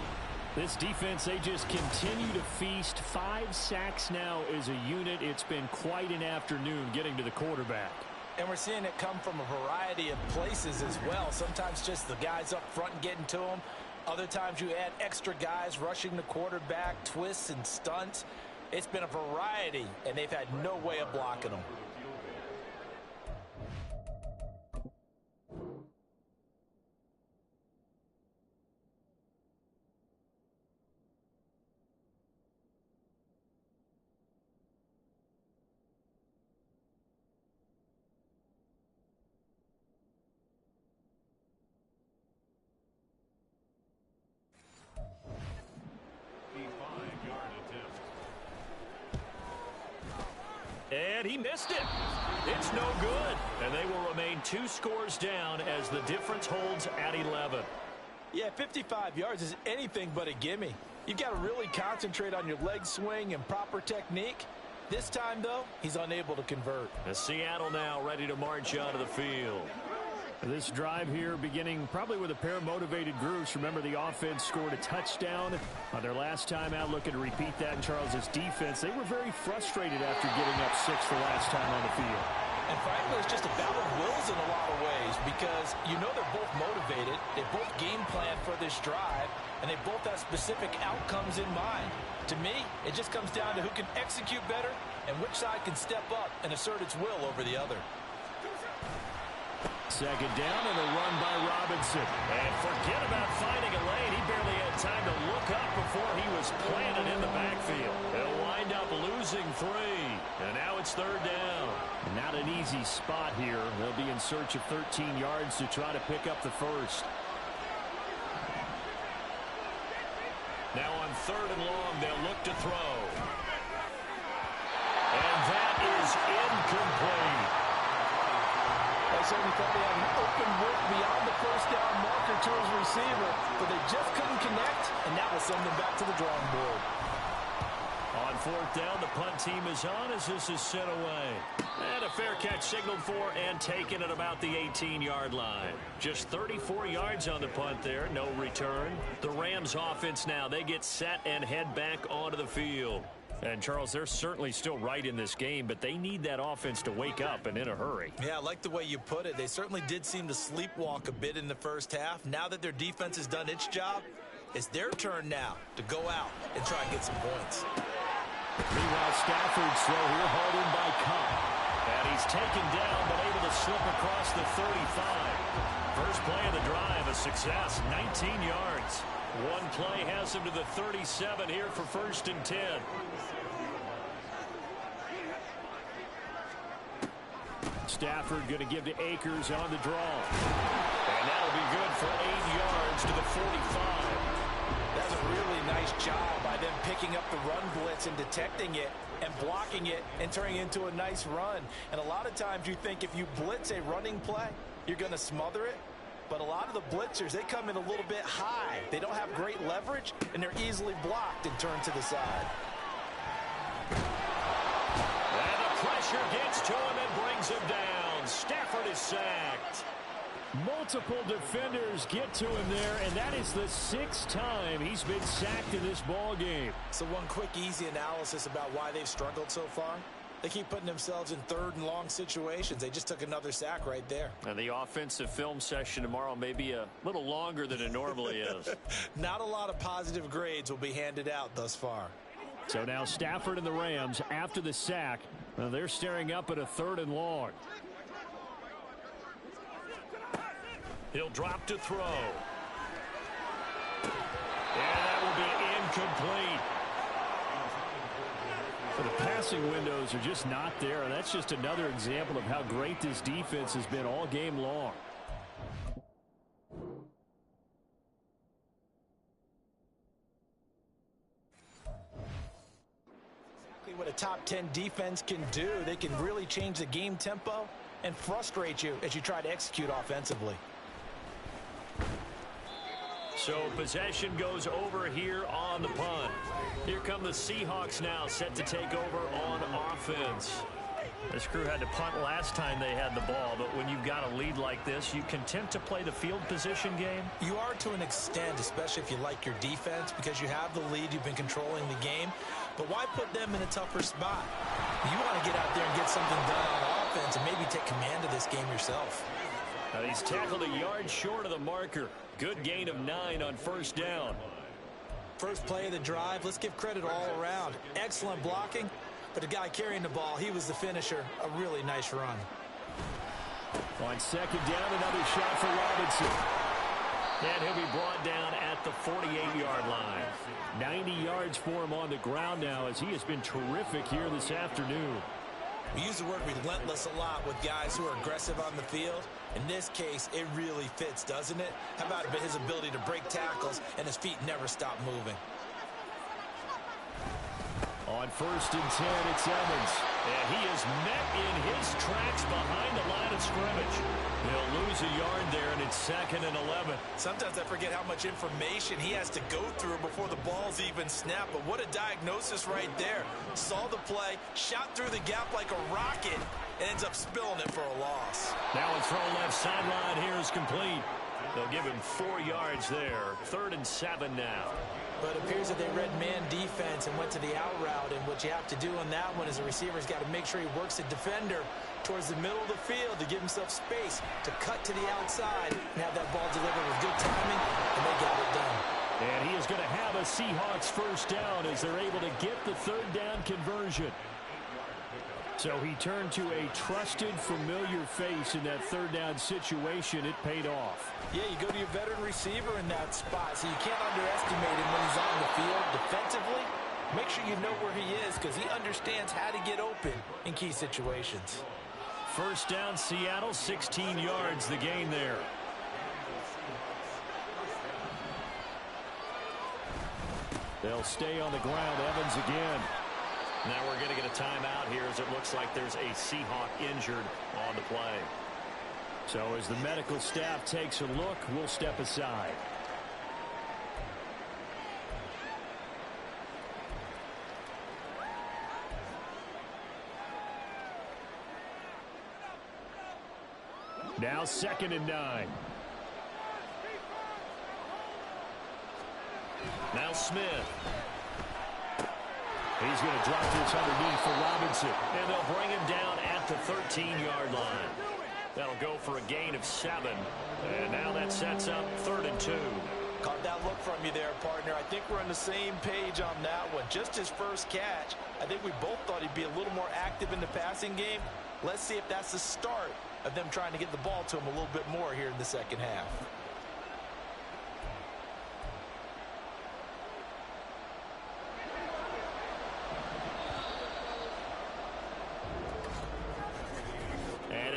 S2: This defense, they just continue to feast. 5 sacks now as a unit. It's been quite an afternoon getting to the quarterback.
S3: And we're seeing it come from a variety of places as well. Sometimes just the guys up front getting to them. Other times you add extra guys rushing the quarterback, twists and stunts. It's been a variety, and they've had no way of blocking them.
S5: And he missed it. It's no good. And they will remain 2 scores down as the difference holds at 11.
S3: Yeah, 55 yards is anything but a gimme. You've got to really concentrate on your leg swing and proper technique. This time, though, he's unable to convert.
S5: As Seattle now ready to march onto the field.
S2: This drive here beginning probably with a pair of motivated groups. Remember, the offense scored a touchdown on their last time out, looking to repeat that in Charles's defense. They were very frustrated after giving up 6 the last time on the field.
S3: And frankly, it's just a battle of wills in a lot of ways because you know they're both motivated. They both game plan for this drive, and they both have specific outcomes in mind. To me, it just comes down to who can execute better and which side can step up and assert its will over the other.
S2: Second down and a run by Robinson.
S5: And forget about finding a lane. He barely had time to look up before he was planted in the backfield. They'll wind up losing 3. And now it's third down.
S2: Not an easy spot here. They'll be in search of 13 yards to try to pick up the first.
S5: Now on third and long, they'll look to throw. And that is incomplete.
S3: I certainly thought they had an open look beyond the first down marker to his receiver, but they just couldn't connect, and that will send them back to the drawing board.
S5: On fourth down, the punt team is on as this is sent away. And a fair catch signaled for and taken at about the 18-yard line. Just 34 yards on the punt there, no return. The Rams offense now, they get set and head back onto the field. And, Charles, they're certainly still right in this game, but they need that offense to wake up and in a hurry.
S3: Yeah, I like the way you put it. They certainly did seem to sleepwalk a bit in the first half. Now that their defense has done its job, it's their turn now to go out and try and get some points.
S2: Meanwhile, Stafford's throw here hauled in by Cup.
S5: And he's taken down but able to slip across the 35. First play of the drive, a success, 19 yards. One play has him to the 37 here for 1st and 10.
S2: Stafford going to give to Akers on the draw.
S5: And that'll be good for 8 yards to the 45.
S3: That's a really nice job by them picking up the run blitz and detecting it and blocking it and turning it into a nice run. And a lot of times you think if you blitz a running play, you're going to smother it. But a lot of the blitzers, they come in a little bit high. They don't have great leverage, and they're easily blocked and turned to the side.
S5: And the pressure gets to him and brings him down. Stafford is sacked.
S2: Multiple defenders get to him there, and that is the 6th time he's been sacked in this ball game.
S3: So one quick, easy analysis about why they've struggled so far. They keep putting themselves in third and long situations. They just took another sack right there.
S5: And the offensive film session tomorrow may be a little longer than it normally is.
S3: Not a lot of positive grades will be handed out thus far.
S2: So now Stafford and the Rams, after the sack, they're staring up at a 3rd and long.
S5: He'll drop to throw. And that will be incomplete.
S2: So the passing windows are just not there, and that's just another example of how great this defense has been all game long.
S3: What a top 10 defense can do. They can really change the game tempo and frustrate you as you try to execute offensively.
S5: So possession goes over here on the punt. Here come the Seahawks now, set to take over on offense. This crew had to punt last time they had the ball, but when you've got a lead like this, you content to play the field position game?
S3: You are to an extent, especially if you like your defense, because you have the lead, you've been controlling the game. But why put them in a tougher spot? You want to get out there and get something done on offense and maybe take command of this game yourself.
S5: Now he's tackled a yard short of the marker. Good gain of 9 on first down.
S3: First play of the drive, let's give credit all around. Excellent blocking. But the guy carrying the ball, he was the finisher. A really nice run.
S2: On second down, another shot for Robinson.
S5: And he'll be brought down at the 48-yard line.
S2: 90 yards for him on the ground now as he has been terrific here this afternoon.
S3: We use the word relentless a lot with guys who are aggressive on the field. In this case, it really fits, doesn't it? How about his ability to break tackles and his feet never stop moving?
S2: On first and 10, it's Evans.
S5: And he is met in his tracks behind the line of scrimmage. He'll lose a yard there, and it's 2nd and 11.
S3: Sometimes I forget how much information he has to go through before the ball's even snapped. But what a diagnosis right there. Saw the play, shot through the gap like a rocket, and ends up spilling it for a loss.
S5: Now a throw left sideline here is complete. They'll give him 4 yards there. 3rd and 7 now.
S3: But it appears that they read man defense and went to the out route. And what you have to do on that one is the receiver's got to make sure he works the defender towards the middle of the field to give himself space to cut to the outside and have that ball delivered with good timing, and they got it done.
S2: And he is going to have a Seahawks first down as they're able to get the 3rd down conversion. So he turned to a trusted, familiar face in that 3rd down situation. It paid off.
S3: Yeah, you go to your veteran receiver in that spot, so you can't underestimate him when he's on the field defensively. Make sure you know where he is because he understands how to get open in key situations.
S5: First down, Seattle, 16 yards, the gain there.
S2: They'll stay on the ground. Evans again.
S5: Now we're going to get a timeout here as it looks like there's a Seahawk injured on the play.
S2: So as the medical staff takes a look, we'll step aside. Now 2nd and 9.
S5: Now Smith.
S2: He's going to drop this underneath for Robinson.
S5: And they'll bring him down at the 13-yard line. That'll go for a gain of 7. And now that sets up 3rd and 2.
S3: Caught that look from you there, partner. I think we're on the same page on that one. Just his first catch. I think we both thought he'd be a little more active in the passing game. Let's see if that's the start of them trying to get the ball to him a little bit more here in the second half.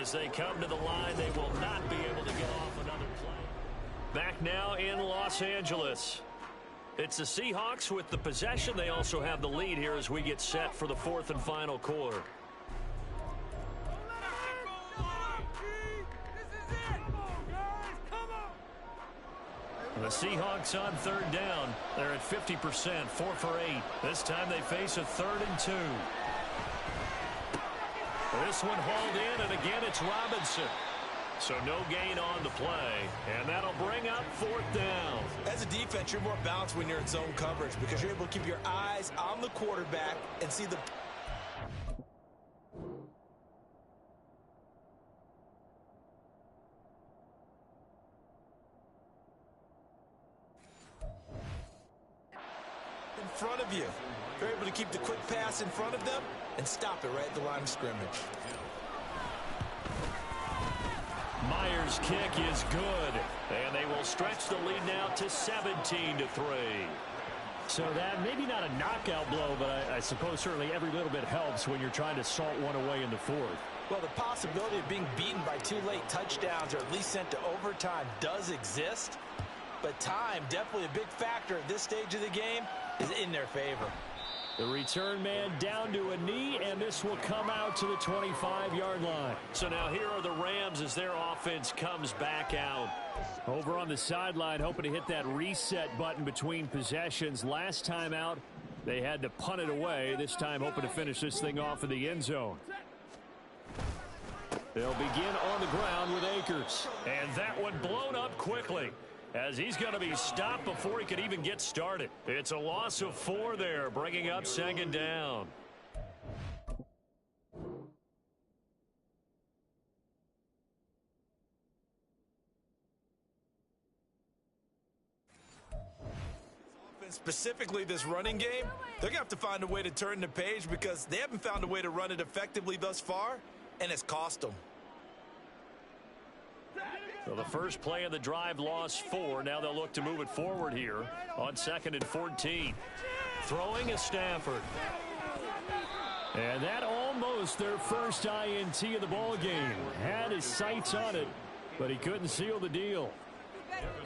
S5: As they come to the line, they will not be able to get off another play. Back now in Los Angeles. It's the Seahawks with the possession. They also have the lead here as we get set for the 4th and final quarter. The Seahawks on 3rd down. They're at 50%, 4 for 8. This time they face a 3rd and 2. This one hauled in, and again it's Robinson. So no gain on the play, and that'll bring up 4th down.
S3: As a defense, you're more balanced when you're in zone coverage because you're able to keep your eyes on the quarterback and see the... in front of you. You're able to keep the quick pass in front of them and stop it right at the line of scrimmage.
S5: Myers' kick is good, and they will stretch the lead now to 17-3.
S2: So that maybe not a knockout blow, but I suppose certainly every little bit helps when you're trying to salt one away in the 4th.
S3: Well, the possibility of being beaten by 2 late touchdowns or at least sent to overtime does exist, but time, definitely a big factor at this stage of the game, is in their favor.
S2: The return man down to a knee, and this will come out to the 25-yard line.
S5: So now here are the Rams as their offense comes back out.
S2: Over on the sideline, hoping to hit that reset button between possessions. Last time out, They had to punt it away, this time hoping to finish this thing off in the end zone. They'll begin on the ground with Akers.
S5: And that one blown up quickly, as he's going to be stopped before he could even get started. It's a loss of 4 there, bringing up second down.
S3: Specifically this running game, they're going to have to find a way to turn the page because they haven't found a way to run it effectively thus far, and it's cost them.
S5: So the first play of the drive lost 4. Now they'll look to move it forward here on 2nd and 14. Throwing is Stafford.
S2: And that almost their first INT of the ball game. Had his sights on it, but he couldn't seal the deal.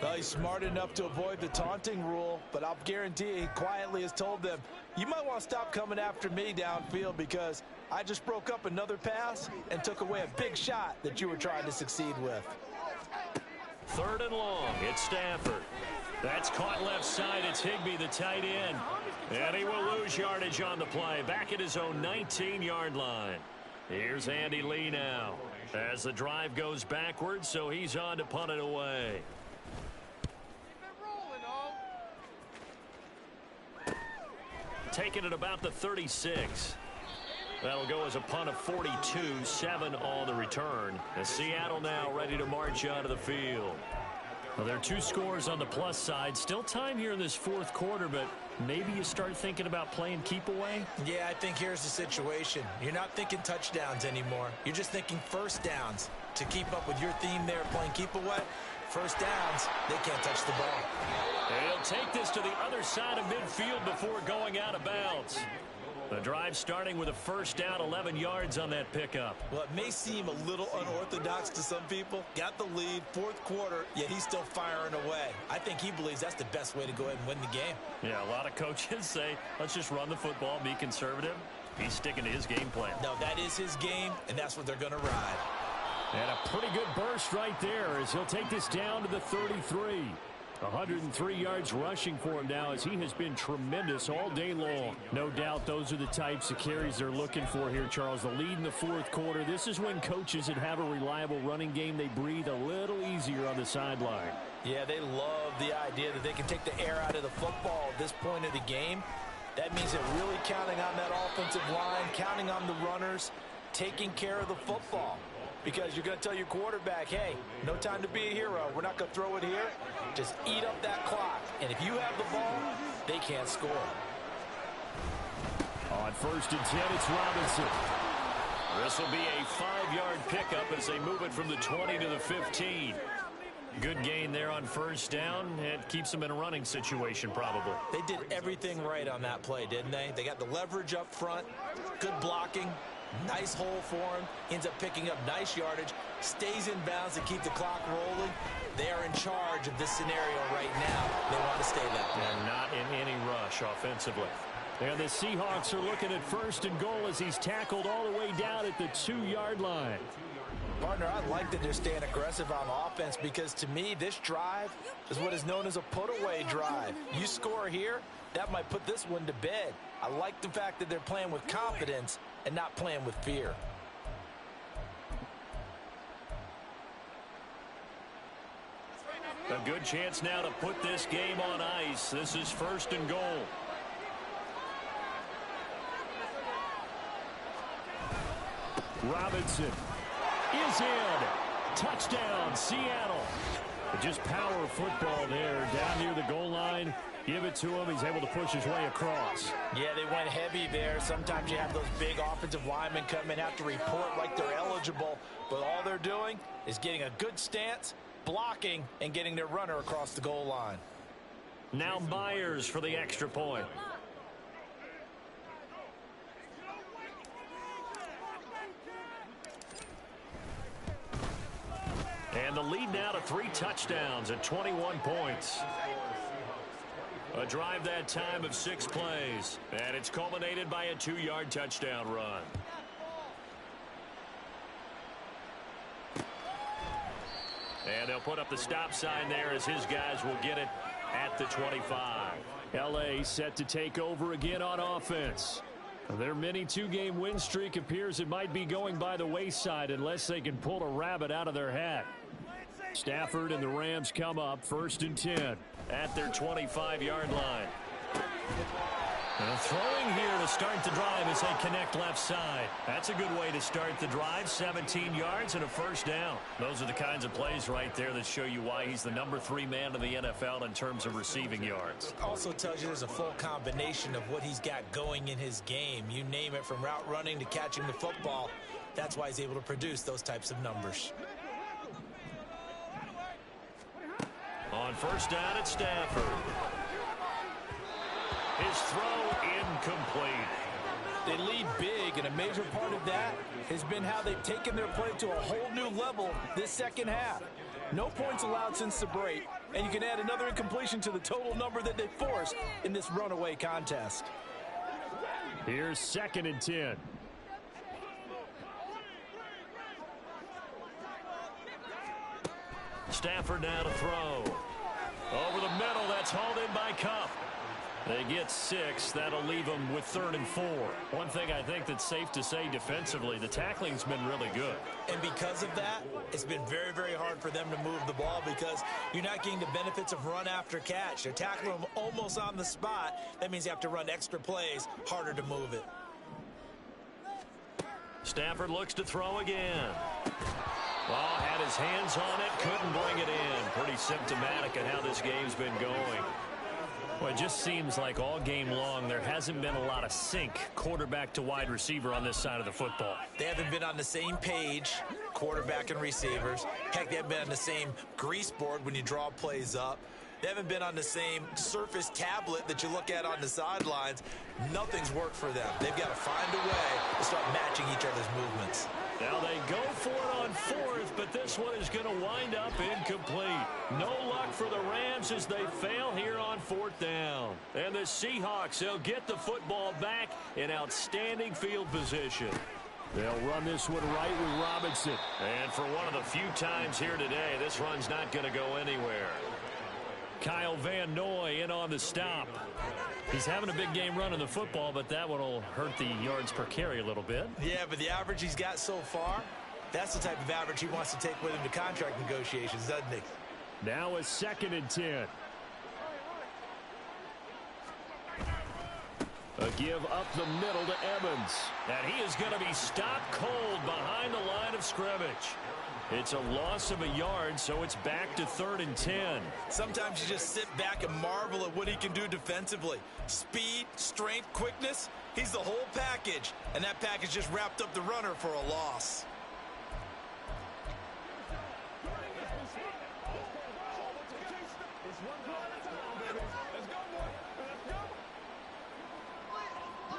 S3: Well, he's smart enough to avoid the taunting rule, but I'll guarantee you he quietly has told them, you might want to stop coming after me downfield because I just broke up another pass and took away a big shot that you were trying to succeed with.
S5: 3rd and long. It's Stafford. That's caught left side. It's Higbee, the tight end. And he will lose yardage on the play. Back at his own 19-yard line. Here's Andy Lee now as the drive goes backwards, so he's on to punt it away. Taking it about the 36. That'll go as a punt of 42, 7 on the return. And Seattle now ready to march onto the field. Well, there are 2 scores on the plus side. Still time here in this 4th quarter, but maybe you start thinking about playing keep away?
S3: Yeah, I think here's the situation. You're not thinking touchdowns anymore. You're just thinking first downs. To keep up with your theme there, playing keep away, first downs, they can't touch the ball.
S5: And he'll take this to the other side of midfield before going out of bounds. The drive starting with a first down, 11 yards on that pickup.
S3: Well, it may seem a little unorthodox to some people. Got the lead, 4th quarter, yet he's still firing away. I think he believes that's the best way to go ahead and win the game.
S5: Yeah, a lot of coaches say, let's just run the football, be conservative. He's sticking to his game plan.
S3: No, that is his game, and that's what they're going to ride.
S2: And a pretty good burst right there as he'll take this down to the 33. 103 yards rushing for him now as he has been tremendous all day long. No doubt those are the types of carries they're looking for here, Charles. The lead in the 4th quarter. This is when coaches that have a reliable running game, they breathe a little easier on the sideline.
S3: Yeah, they love the idea that they can take the air out of the football at this point of the game. That means they're really counting on that offensive line, counting on the runners, taking care of the football. Because you're going to tell your quarterback, hey, no time to be a hero. We're not going to throw it here. Just eat up that clock. And if you have the ball, they can't score.
S2: On 1st and 10, it's Robinson.
S5: This will be a 5-yard pickup as they move it from the 20 to the 15. Good gain there on first down. It keeps them in a running situation probably.
S3: They did everything right on that play, didn't they? They got the leverage up front, good blocking. Nice hole for him. Ends up picking up nice yardage. Stays in bounds to keep the clock rolling. They are in charge of this scenario right now. They want to stay that way.
S5: And not in any rush offensively.
S2: And the Seahawks are looking at 1st and goal as he's tackled all the way down at the 2-yard line.
S3: Partner, I like that they're staying aggressive on offense because to me, this drive is what is known as a put-away drive. You score here, that might put this one to bed. I like the fact that they're playing with confidence and not playing with fear.
S5: A good chance now to put this game on ice. This is 1st and goal.
S2: Robinson is in. Touchdown, Seattle. Just power football there down near the goal line. Give it to him. He's able to push his way across.
S3: Yeah, they went heavy there. Sometimes you have those big offensive linemen come in, have to report like they're eligible. But all they're doing is getting a good stance, blocking, and getting their runner across the goal line.
S5: Now Myers for the extra point. And the lead now to 3 touchdowns at 21 points. A drive that time of 6 plays. And it's culminated by a 2-yard touchdown run. And they'll put up the stop sign there as his guys will get it at the 25.
S2: L.A. set to take over again on offense. Their mini two-game win streak appears it might be going by the wayside unless they can pull a rabbit out of their hat. Stafford and the Rams come up 1st and 10
S5: at their 25-yard line. And throwing here to start the drive as they connect left side. That's a good way to start the drive. 17 yards and a first down. Those are the kinds of plays right there that show you why he's the number 3 man in the NFL in terms of receiving yards.
S3: Also tells you there's a full combination of what he's got going in his game. You name it, from route running to catching the football. That's why he's able to produce those types of numbers.
S5: On first down at Stafford. His throw incomplete.
S3: They lead big, and a major part of that has been how they've taken their play to a whole new level this second half. No points allowed since the break, and you can add another incompletion to the total number that they forced in this runaway contest.
S2: Here's 2nd and 10.
S5: Stafford now to throw. Over the middle, that's hauled in by Cup. They get 6. That'll leave them with 3rd and 4. One thing I think that's safe to say defensively, the tackling's been really good.
S3: And because of that, it's been very, very hard for them to move the ball because you're not getting the benefits of run after catch. They're tackling them almost on the spot. That means you have to run extra plays, harder to move it.
S5: Stafford looks to throw again. Well, had his hands on it, couldn't bring it in. Pretty symptomatic of how this game's been going. Well, it just seems like all game long there hasn't been a lot of sync quarterback to wide receiver on this side of the football.
S3: They haven't been on the same page, quarterback and receivers. Heck, they haven't been on the same grease board when you draw plays up. They haven't been on the same surface tablet that you look at on the sidelines. Nothing's worked for them. They've got to find a way to start matching each other's movements.
S5: Now they go for it on 4th, but this one is going to wind up incomplete. No luck for the Rams as they fail here on 4th down. And the Seahawks, they'll get the football back in outstanding field position.
S2: They'll run this one right with Robinson.
S5: And for one of the few times here today, this run's not going to go anywhere. Kyle Van Noy in on the stop.
S2: He's having a big game running the football, but that one will hurt the yards per carry a little bit.
S3: Yeah, but the average he's got so far, that's the type of average he wants to take with him to contract negotiations, doesn't he?
S2: Now a 2nd and 10. A give up the middle to Evans.
S5: And he is going to be stopped cold behind the line of scrimmage. It's a loss of a yard, so it's back to 3rd and 10.
S3: Sometimes you just sit back and marvel at what he can do defensively. Speed, strength, quickness, he's the whole package. And that package just wrapped up the runner for a loss.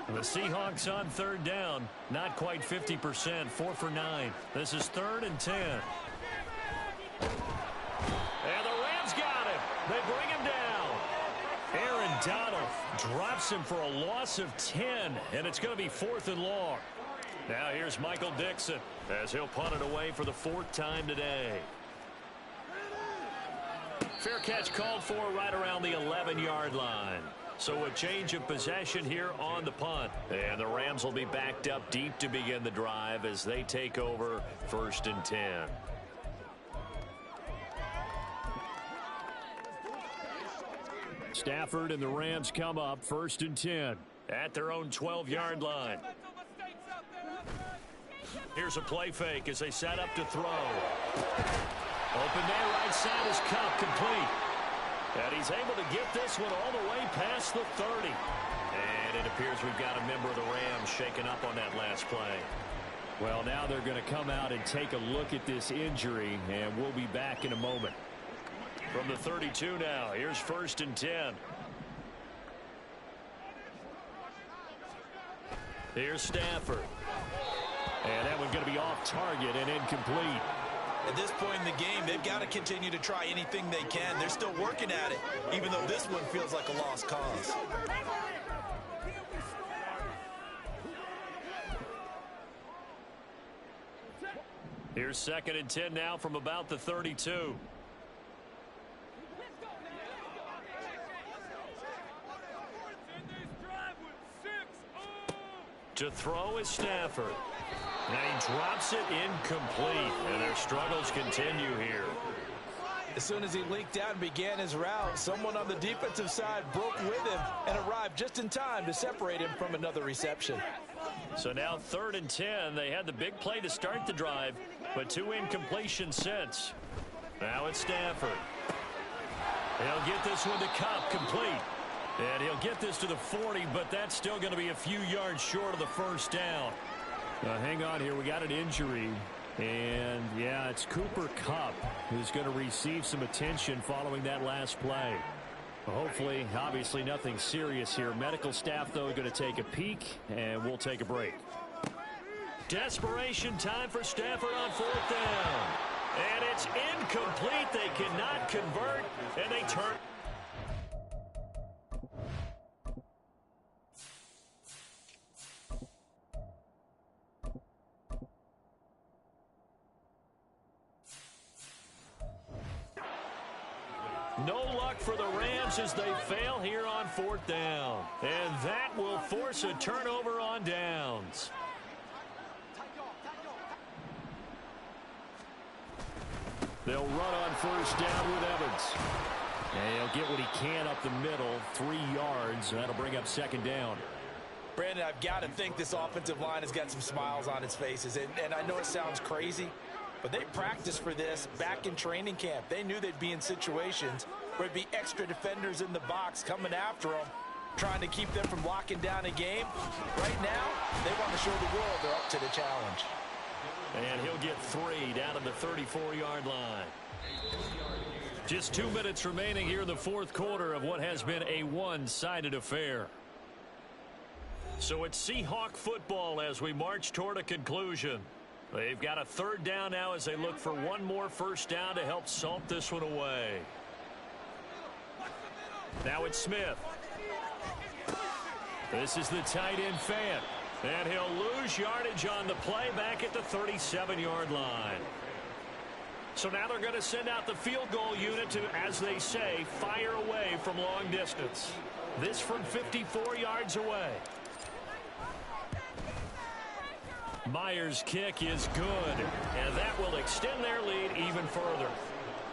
S5: The Seahawks on 3rd down, not quite 50%, 4 for 9. This is 3rd and 10. And the Rams got him. They bring him down. Aaron Donald drops him for a loss of 10, and it's going to be 4th and long. Now here's Michael Dixon as he'll punt it away for the 4th time today. Fair catch called for right around the 11-yard line. So a change of possession here on the punt. And the Rams will be backed up deep to begin the drive as they take over 1st and 10.
S2: Stafford and the Rams come up 1st and 10
S5: at their own 12-yard line. Here's a play fake as they set up to throw. Open there, right side is Cup, complete. And he's able to get this one all the way past the 30. And it appears we've got a member of the Rams shaken up on that last play.
S2: Well, now they're going to come out and take a look at this injury, and we'll be back in a moment.
S5: From the 32 now, here's 1st and 10. Here's Stafford.
S2: And that one's going to be off target and incomplete.
S3: At this point in the game, they've got to continue to try anything they can. They're still working at it, even though this one feels like a lost cause.
S5: Here's 2nd and 10 now from about the 32. To throw is Stafford. Now he drops it incomplete, and their struggles continue here.
S3: As soon as he leaked out and began his route, someone on the defensive side broke with him and arrived just in time to separate him from another reception.
S5: So now 3rd and 10. They had the big play to start the drive, but 2 incompletions since. Now it's Stafford. He'll get this one to Cup, complete. And he'll get this to the 40, but that's still going to be a few yards short of the first down.
S2: Hang on here. We got an injury. And, yeah, it's Cooper Kupp who's going to receive some attention following that last play. Hopefully, obviously nothing serious here. Medical staff, though, going to take a peek, and we'll take a break.
S5: Desperation time for Stafford on 4th down. And it's incomplete. They cannot convert, and they turn. No luck for the Rams as they fail here on 4th down. And that will force a turnover on downs.
S2: They'll run on 1st down with Evans. And he'll get what he can up the middle, 3 yards. That'll bring up 2nd down.
S3: Brandon, I've got to think this offensive line has got some smiles on its faces. And I know it sounds crazy, but they practiced for this back in training camp. They knew they'd be in situations where there'd be extra defenders in the box coming after them, trying to keep them from locking down a game. Right now, they want to show the world they're up to the challenge.
S5: And he'll get 3 down at the 34-yard line. Just 2 minutes remaining here in the 4th quarter of what has been a one-sided affair. So it's Seahawk football as we march toward a conclusion. They've got a 3rd down now as they look for one more 1st down to help salt this one away. Now it's Smith. This is the tight end Fant. And he'll lose yardage on the play back at the 37-yard line. So now they're going to send out the field goal unit to, as they say, fire away from long distance. This from 54 yards away. Myers' kick is good, and that will extend their lead even further.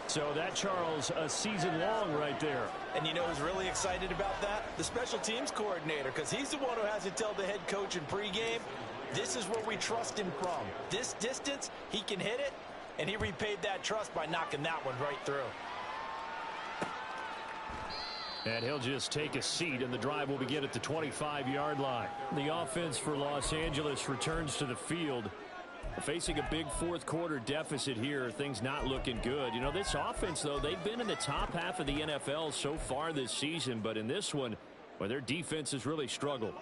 S2: So that, Charles, a season long right there.
S3: And you know who's really excited about that? The special teams coordinator, because he's the one who has to tell the head coach in pregame, this is where we trust him from. This distance, he can hit it, and he repaid that trust by knocking that one right through.
S2: And he'll just take a seat, and the drive will begin at the 25-yard line. The offense for Los Angeles returns to the field. Facing a big 4th quarter deficit here, things not looking good. You know, this offense, though, they've been in the top half of the NFL so far this season, but in this one, well, their defense has really struggled.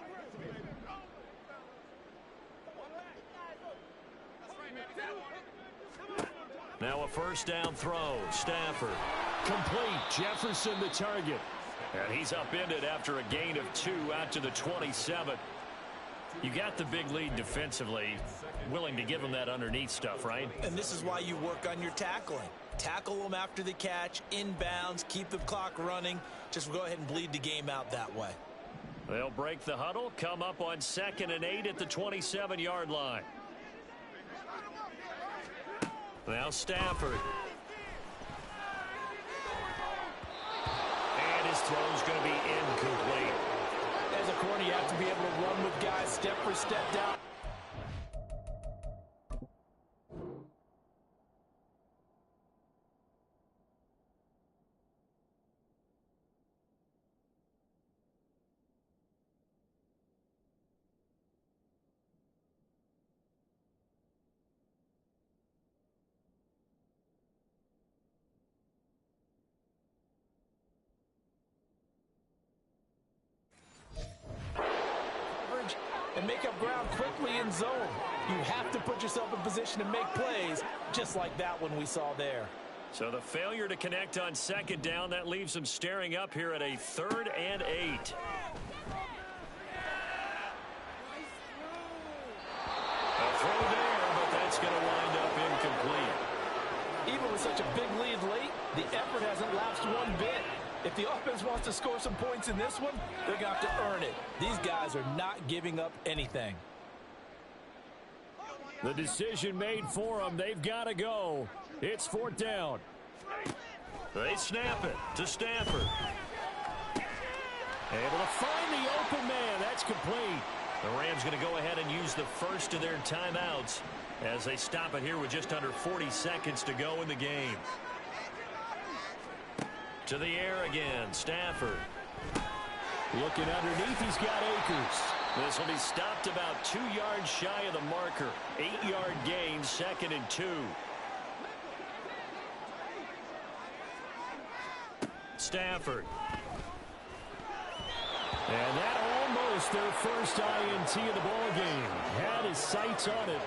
S5: Now a 1st down throw. Stafford.
S2: Complete. Jefferson the target.
S5: And he's upended after a gain of 2 out to the 27. You got the big lead defensively, willing to give them that underneath stuff, right?
S3: And this is why you work on your tackling. Tackle them after the catch, inbounds, keep the clock running. Just go ahead and bleed the game out that way.
S5: They'll break the huddle, come up on 2nd and 8 at the 27-yard line. Now Stafford. And his throw's going to be incomplete.
S3: As a corner, you have to be able to run with guys step for step down. And make up ground quickly in zone. You have to put yourself in position to make plays, just like that one we saw there.
S5: So the failure to connect on 2nd down, that leaves them staring up here at a 3rd and 8. A throw there, but that's going to wind up incomplete.
S3: Even with such a big lead late, the effort hasn't lapsed one bit. If the offense wants to score some points in this one, they're going to have to earn it. These guys are not giving up anything.
S2: The decision made for them. They've got to go. It's 4th down.
S5: They snap it to Stafford.
S2: Able to find the open man. That's complete.
S5: The Rams going to go ahead and use the first of their timeouts as they stop it here with just under 40 seconds to go in the game. To the air again, Stafford.
S2: Looking underneath, he's got Akers.
S5: This will be stopped about 2 yards shy of the marker. 8-yard gain, 2nd and 2. Stafford.
S2: And that almost their first INT of the ball game. Had his sights on it,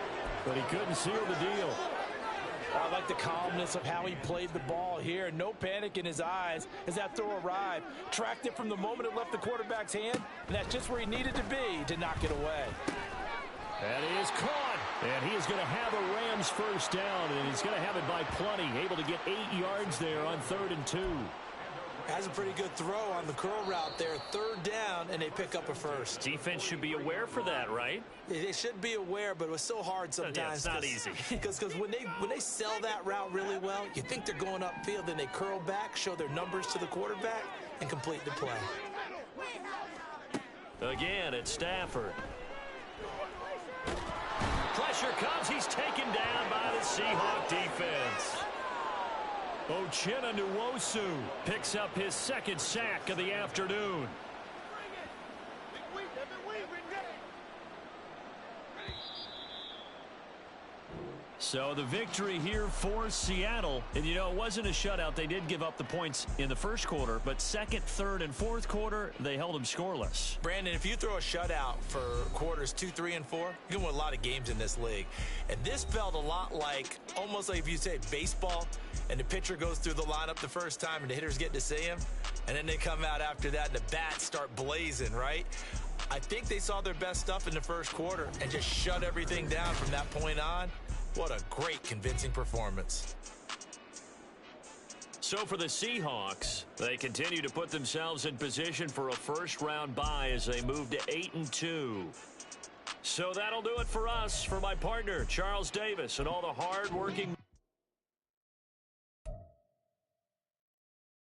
S2: but he couldn't seal the deal.
S3: I like the calmness of how he played the ball here. No panic in his eyes as that throw arrived. Tracked it from the moment it left the quarterback's hand, and that's just where he needed to be to knock it away.
S2: And he is caught. And he is going to have a Rams first down, and he's going to have it by plenty. Able to get 8 yards there on 3rd and 2.
S3: Has a pretty good throw on the curl route there. 3rd down, and they pick up a first.
S5: Defense should be aware for that, right?
S3: They should be aware, but it was so hard sometimes.
S5: Yeah, it's not easy.
S3: Because when they sell that route really well, you think they're going upfield, then they curl back, show their numbers to the quarterback, and complete the play.
S5: Again, it's Stafford. Pressure comes. He's taken down by the Seahawk defense.
S2: Uchenna Nwosu picks up his 2nd sack of the afternoon. So the victory here for Seattle. And, you know, it wasn't a shutout. They did give up the points in the first quarter, but 2nd, 3rd, and 4th quarter, they held them scoreless.
S3: Brandon, if you throw a shutout for quarters 2, 3, and 4, you can win a lot of games in this league. And this felt a lot like, almost like if you say baseball, and the pitcher goes through the lineup the first time and the hitters get to see him, and then they come out after that and the bats start blazing, right? I think they saw their best stuff in the first quarter and just shut everything down from that point on. What a great, convincing performance.
S5: So for the Seahawks, they continue to put themselves in position for a first-round bye as they move to 8-2. So that'll do it for us. For my partner, Charles Davis, and all the hard-working